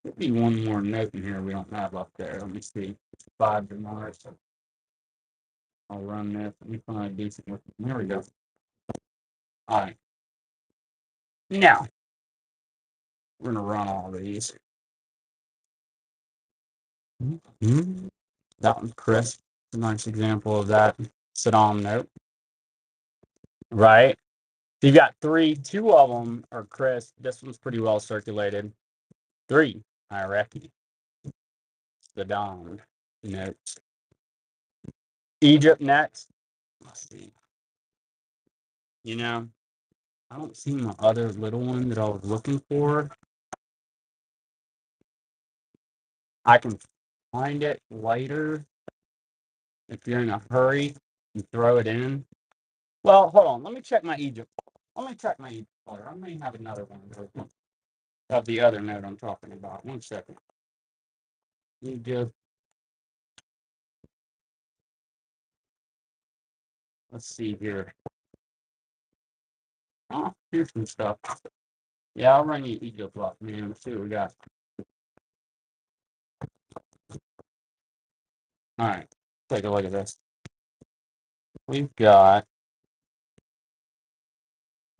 there'll be one more note in here we don't have up there. Let me see. It's 5 Mars. I'll run this. Let me find a decent one. There we go. All right. Now we're gonna run all these. Mm-hmm. That one's crisp. A nice example of that Saddam note. Right. You got 3. 2 of them are crisp. This one's pretty well circulated. 3 Iraqi. Saddam notes. Egypt next. Let's see. I don't see my other little one that I was looking for. I can find it later if you're in a hurry and throw it in. Well, hold on. Let me check my Egypt. Let me check my Egypt folder. I may have another one of the other note I'm talking about. 1 second. Egypt. Let's see here. Oh, here's some stuff. Yeah, I'll run you Egypt up, man. Let's see what we got. All right. Take a look at this. We've got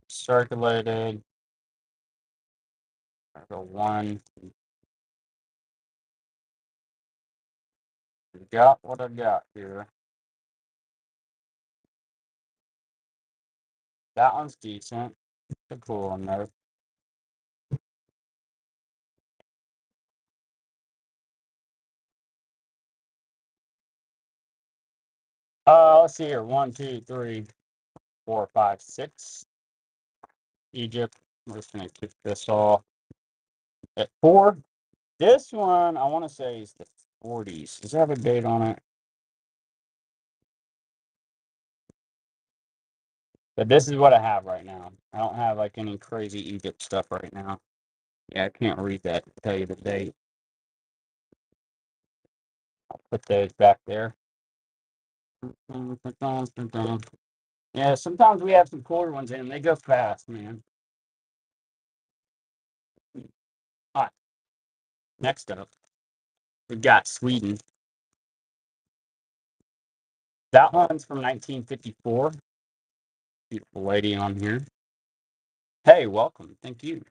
circulated. The one. Got what I got here. That one's decent. A cool one there. Let's see here. 1, 2, 3, 4, 5, 6. Egypt. I'm just gonna keep this all at 4. This one I want to say is the 40s. Does it have a date on it? But this is what I have right now. I don't have like any crazy Egypt stuff right now. Yeah, I can't read that to tell you the date. I'll put those back there. Yeah, sometimes we have some cooler ones in. They go fast, man. All right, next up, we got Sweden. That one's from 1954. Beautiful lady on here. Hey, welcome. Thank you.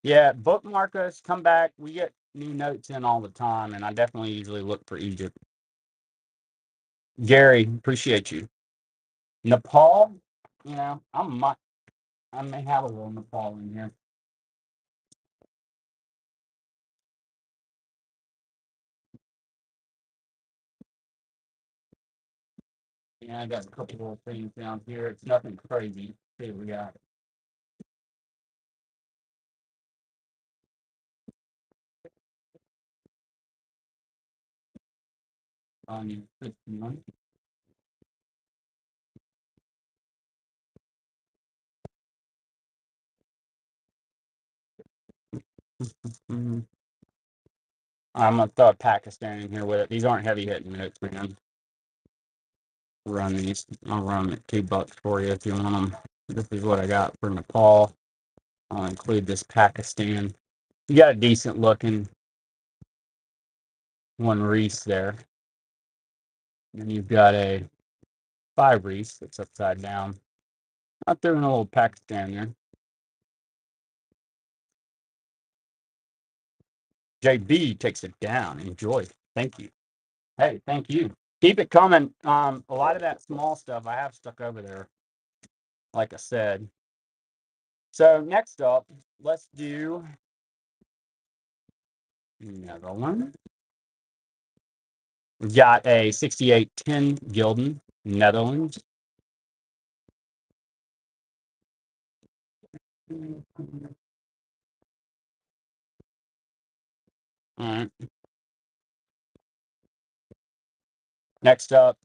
Yeah, bookmark us. Come back. We get new notes in all the time, and I definitely usually look for Egypt. Gary, appreciate you. Nepal, I may have a little Nepal in here. Yeah, I got a couple little things down here. It's nothing crazy. See what we got. On 51. Mm-hmm. I'm gonna throw Pakistan in here with it. These aren't heavy hitting notes, man. Run these. I'll run them at $2 for you if you want them. This is what I got for Nepal. I'll include this Pakistan. You got a decent looking one Reese there. And you've got a 5 Reese that's upside down. I threw in a little Pakistan there. JB takes it down. Enjoy. Thank you. Hey, thank you. Keep it coming. A lot of that small stuff I have stuck over there, like I said. So next up, let's do another one. We've got a 6810 Gildan, Netherlands. All right. Next up,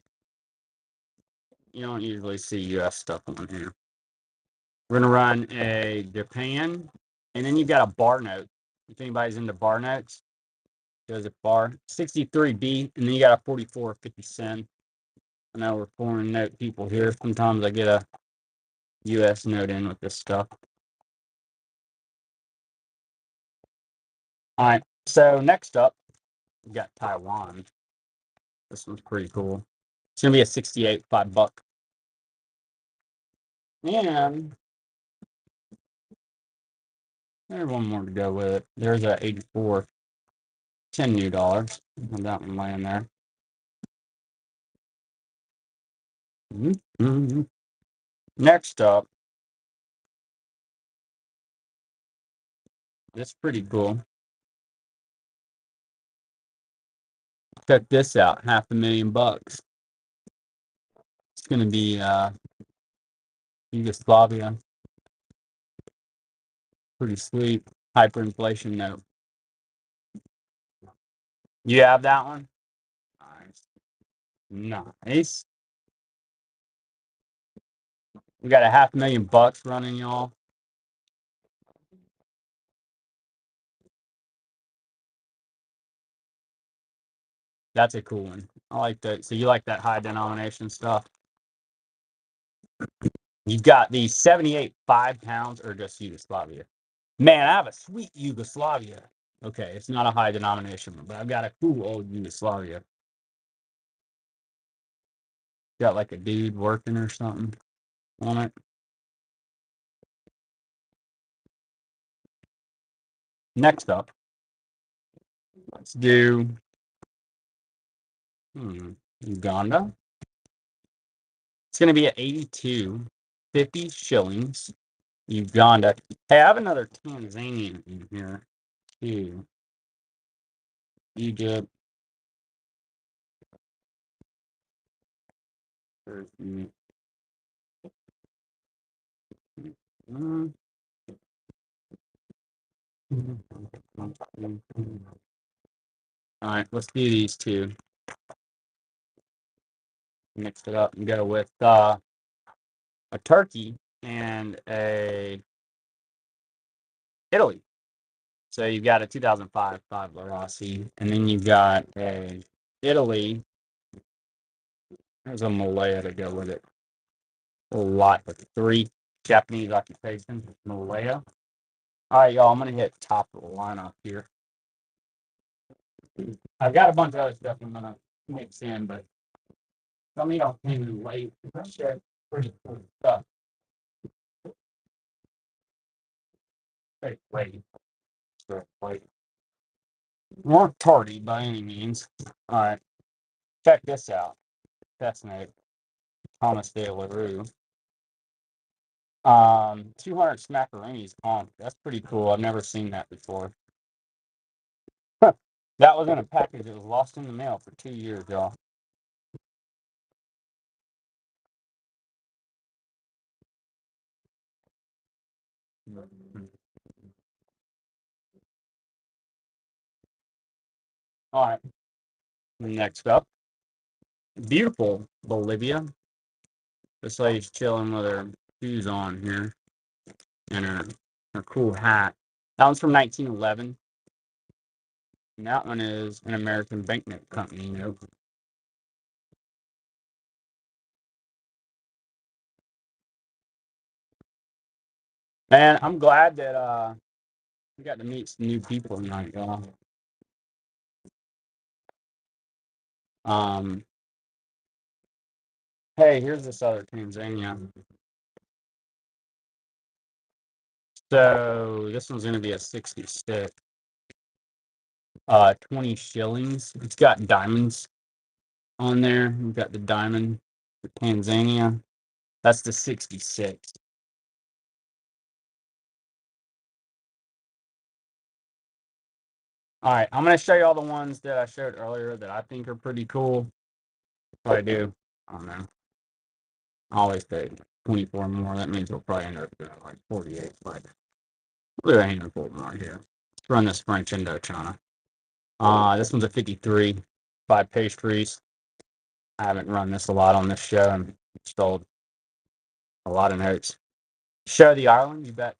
you don't usually see US stuff on here. We're gonna run a Japan, and then you've got a bar note. If anybody's into bar notes, there's a bar 63B, and then you got a 44.50 cent. I know we're foreign note people here. Sometimes I get a US note in with this stuff. All right. So next up, we got Taiwan. This one's pretty cool. It's gonna be a 68, $5. And there's one more to go with it. There's a 84, $10 new. Have that one laying there. Mm-hmm. Next up, this is pretty cool. Check this out, $500,000. It's gonna be Yugoslavia. Pretty sweet. Hyperinflation note. You have that one? Nice. Nice. We got a $500,000 running, y'all. That's a cool one. I like that. So you like that high denomination stuff? You've got the 78 5 pounds or just Yugoslavia. Man, I have a sweet Yugoslavia. Okay, it's not a high denomination, but I've got a cool old Yugoslavia. Got like a dude working or something on it. Next up, let's do Uganda. It's going to be at 82, 50 shillings. Uganda. Hey, I have another Tanzanian in here too. Egypt. All right, let's do these two. Mix it up and go with a Turkey and a Italy. So you've got a 2005 5 Larossi, and then you've got a Italy. There's a Malaya to go with it. A lot of 3 Japanese occupation. Malaya. All right, y'all. I'm gonna hit top of the lineup here. I've got a bunch of other stuff I'm gonna mix in, but some of y'all came in late. Share pretty cool stuff. Hey, wait. Wait. Not tardy by any means. All right. Check this out. Fascinating. Thomas De La Rue. 200 smackaroonies. That's pretty cool. I've never seen that before. That was in a package that was lost in the mail for 2 years, y'all. All right. Next up, beautiful Bolivia. This lady's chilling with her shoes on here and her cool hat. That one's from 1911. And that one is an American banknote company, you know. Man, I'm glad that we got to meet some new people tonight, y'all. Um, hey, here's this other Tanzania. So this one's gonna be a 66. 20 shillings. It's got diamonds on there. We've got the diamond for Tanzania. That's the 66. All right, I'm gonna show you all the ones that I showed earlier that I think are pretty cool. If I do, I don't know. I always say 24 more. That means we'll probably end up doing like 48. But we'll do a handful more here. Let's run this French Indochina. This one's a 53. 5 pastries. I haven't run this a lot on this show and stole a lot of notes. Show the Ireland, you bet.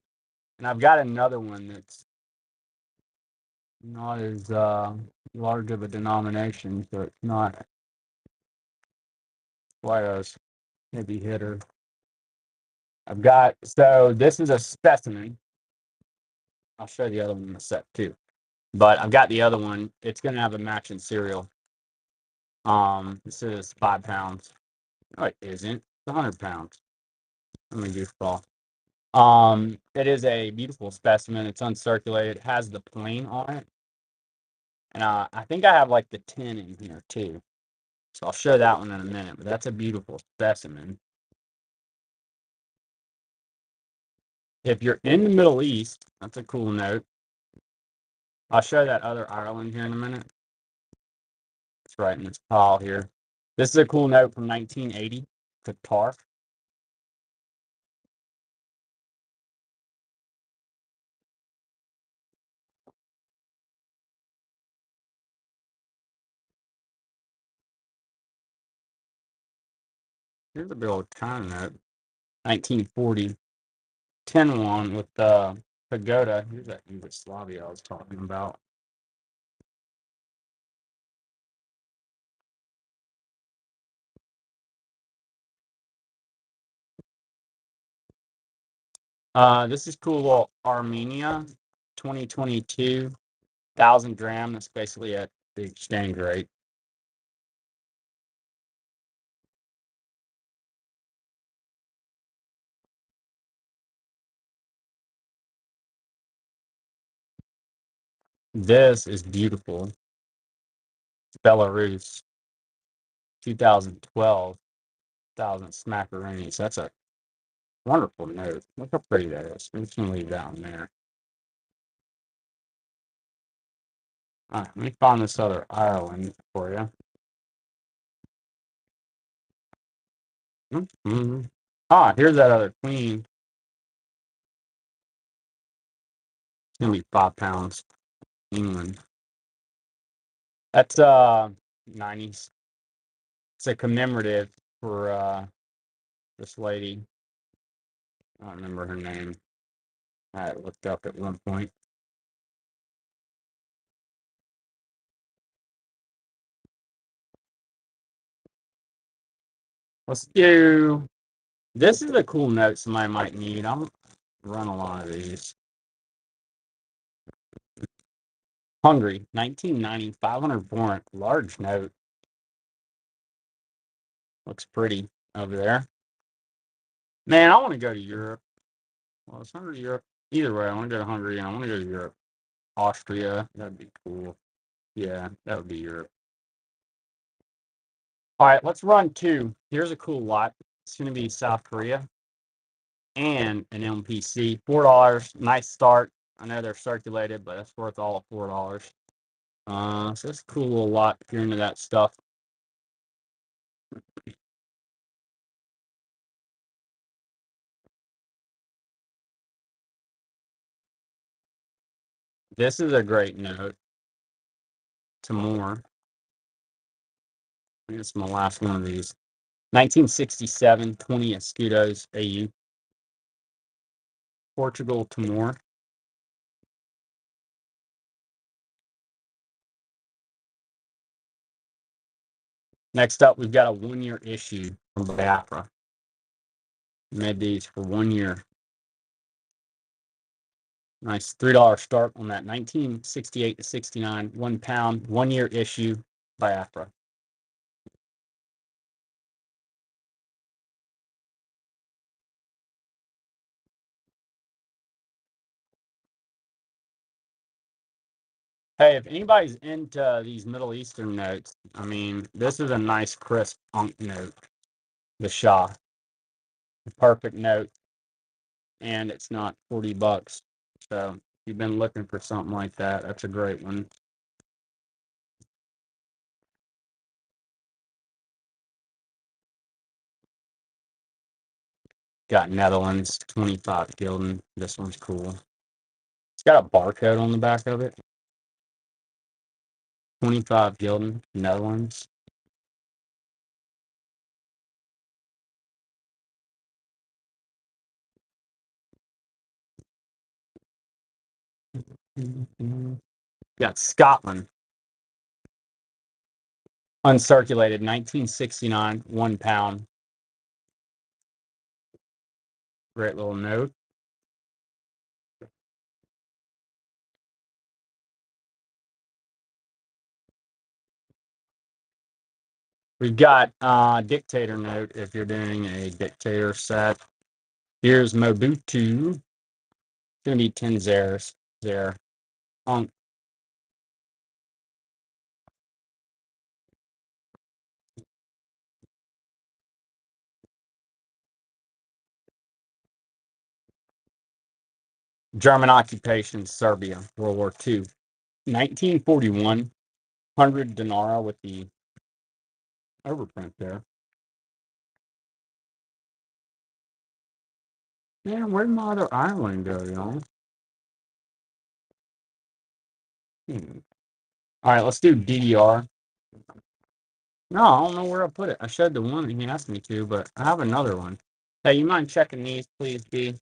And I've got another one that's not as large of a denomination, so it's not quite as heavy hitter. So this is a specimen. I'll show the other one in a sec too. But I've got the other one. It's going to have a matching serial. This is 5 pounds. No, it isn't. It's 100 pounds. I'm a goofball. It is a beautiful specimen. It's uncirculated. It has the plane on it. And I think I have like the 10 in here too. So I'll show that one in a minute, but that's a beautiful specimen. If you're in the Middle East, that's a cool note. I'll show that other Ireland here in a minute. It's right in this pile here. This is a cool note from 1980, Qatar. Here's a big old China note. 1940. 10 with the pagoda. Here's that Yugoslavia I was talking about. This is cool. Little Armenia 2022 1,000 gram. That's basically at the exchange rate. This is beautiful. It's Belarus 2012 1,000 smackaroonies. That's a wonderful note. Look how pretty that is. I'm just gonna leave that one there. All right, let me find this other Ireland for you. Mm-hmm. Here's that other queen. It's gonna be 5 pounds. England. That's 90s. It's a commemorative for this lady. I don't remember her name. I looked up at one point. Let's do. This is a cool note somebody might need. I'm run a lot of these. Hungary, 1990, 500 foreign, large note. Looks pretty over there. Man, I want to go to Europe. Well, it's Hungary, Europe. Either way, I want to go to Hungary and I want to go to Europe. Austria, that'd be cool. Yeah, that would be Europe. All right, let's run two. Here's a cool lot. It's going to be South Korea and an MPC. $4. Nice start. I know they're circulated, but it's worth all of $4. So it's a cool little lot if you're into that stuff. This is a great note. Timor. I think it's my last one of these. 1967, 20 Escudos AU. Portugal, Timor. Next up, we've got a 1 year issue from Biafra. Made these for 1 year. Nice $3 start on that. 1968 to 69, 1 pound, 1 year issue Biafra. Hey, if anybody's into these Middle Eastern notes, I mean, this is a nice crisp unk note. The Shah. Perfect note. And it's not $40. So if you've been looking for something like that, that's a great one. Got Netherlands, 25 gilden. This one's cool. It's got a barcode on the back of it. 25 gilden, Netherlands. Got Scotland. Uncirculated, 1969, 1 pound. Great little note. We've got dictator note if you're doing a dictator set. Here's Mobutu. It's going to be 10 zeros there. German occupation, Serbia, World War II. 1941, 100 dinara with the overprint there. Man, where'd my other island go, y'all? All right, let's do DDR. No, I don't know where I put it. I showed the one that he asked me to, but I have another one. Hey, you mind checking these, please, B?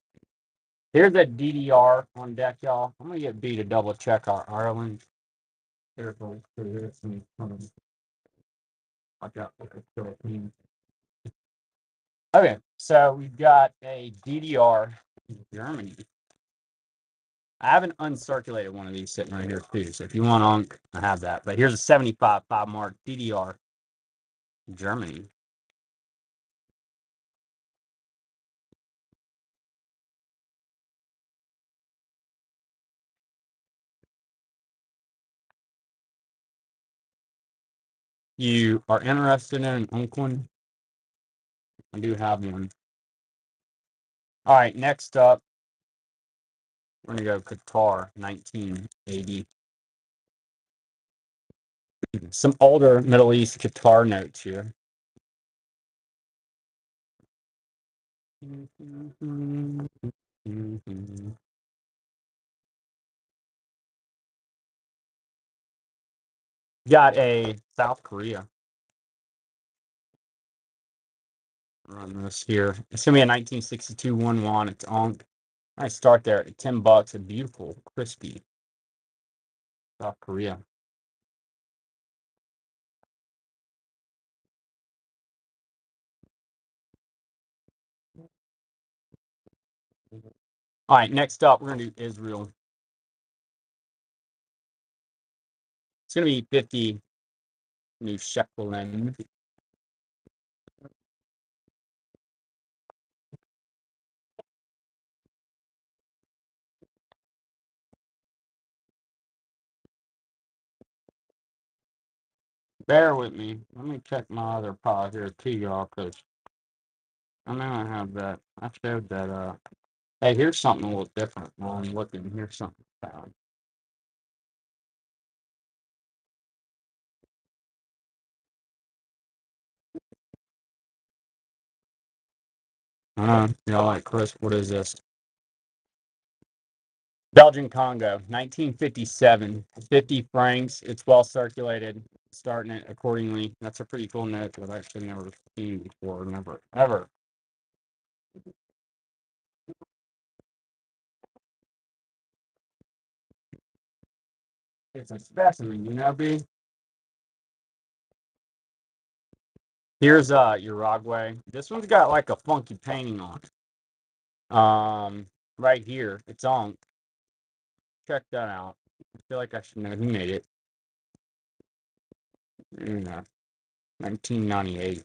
Here's a DDR on deck, y'all. I'm gonna get B to double check our Ireland. Careful. Watch out for the Philippines. Okay, so we've got a DDR in Germany. I have an uncirculated one of these sitting right here too. So if you want on, I have that. But here's a 75 5 mark DDR Germany. You are interested in an Uncoin? I do have one. All right, next up, we're gonna go Qatar 1980. Some older Middle East Qatar notes here. Got a South Korea. Run this here. It's gonna be a 1962 1 won. It's on. I start there at $10. A beautiful, crispy South Korea. All right, next up, we're gonna do Israel. It's gonna be 50 new shekel. Bear with me. Let me check my other pile here too, y'all, because I know I have that. I showed that. Hey, here's something a little different. While I'm looking, here's something I found. Y'all like Chris? What is this? Belgian Congo, 1957, 50 francs. It's well circulated. Starting it accordingly. That's a pretty cool note that I've actually never seen before. Never, ever. It's a specimen, you know, B. Here's Uruguay. This one's got like a funky painting on it. Right here, it's on. Check that out. I feel like I should know who made it. 1998.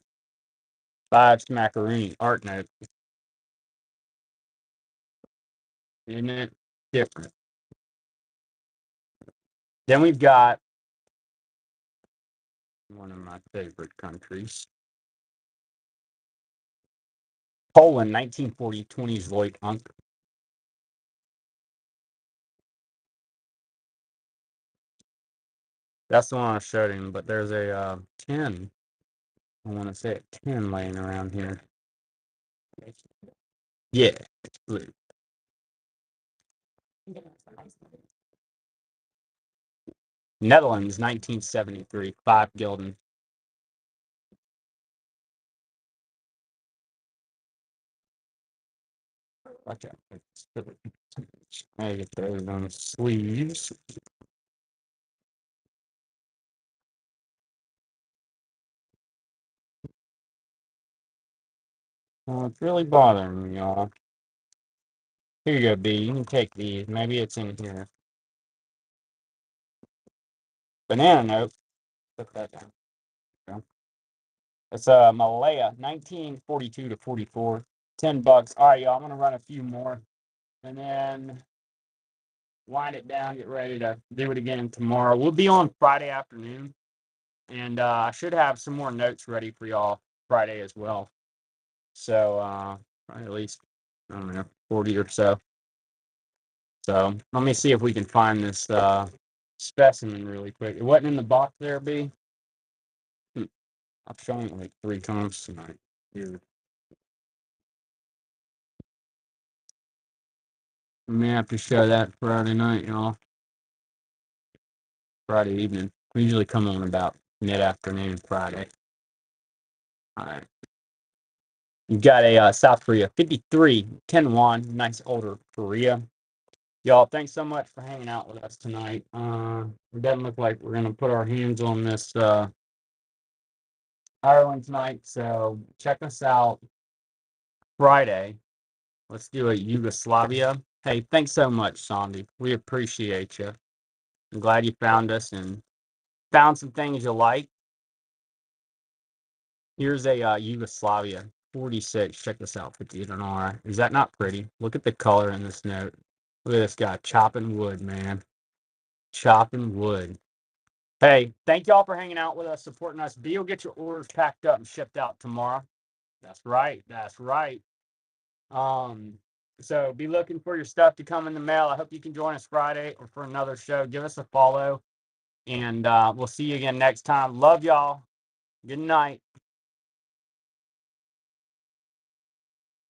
Five Smackaroonie art note. Isn't it different? Then we've got one of my favorite countries. Poland, 1940, 20s Lloyd Unk. That's the one I showed him, but there's a 10. I want to say a 10 laying around here. Yeah, it's blue. Netherlands, 1973, 5 Gilden. Okay. I get those on the sleeves. Oh, it's really bothering me, y'all. Here you go, B. You can take these. Maybe it's in here. Banana note. Put that down. Okay. It's a Malaya, 1942 to 44. $10. All right, y'all. I'm gonna run a few more, and then wind it down. Get ready to do it again tomorrow. We'll be on Friday afternoon, and I should have some more notes ready for y'all Friday as well. So at least I don't know 40 or so. So let me see if we can find this specimen really quick. It wasn't in the box there, B. I've shown it like 3 times tonight. Here. We may have to show that Friday night, y'all. Friday evening. We usually come on about mid-afternoon Friday. All right. You got a South Korea 53 10 won. Nice older Korea. Y'all, thanks so much for hanging out with us tonight. It doesn't look like we're going to put our hands on this Ireland tonight. So check us out Friday. Let's do a Yugoslavia. Hey, thanks so much, Sandy. We appreciate you. I'm glad you found us and found some things you like. Here's a Yugoslavia 46. Check this out, 58 an R. Is that not pretty? Look at the color in this note. Look at this guy chopping wood, man. Chopping wood. Hey, thank y'all for hanging out with us, supporting us. B will get your orders packed up and shipped out tomorrow. That's right. That's right. So be looking for your stuff to come in the mail. I hope you can join us Friday or for another show. Give us a follow, and we'll see you again next time. Love y'all. Good night.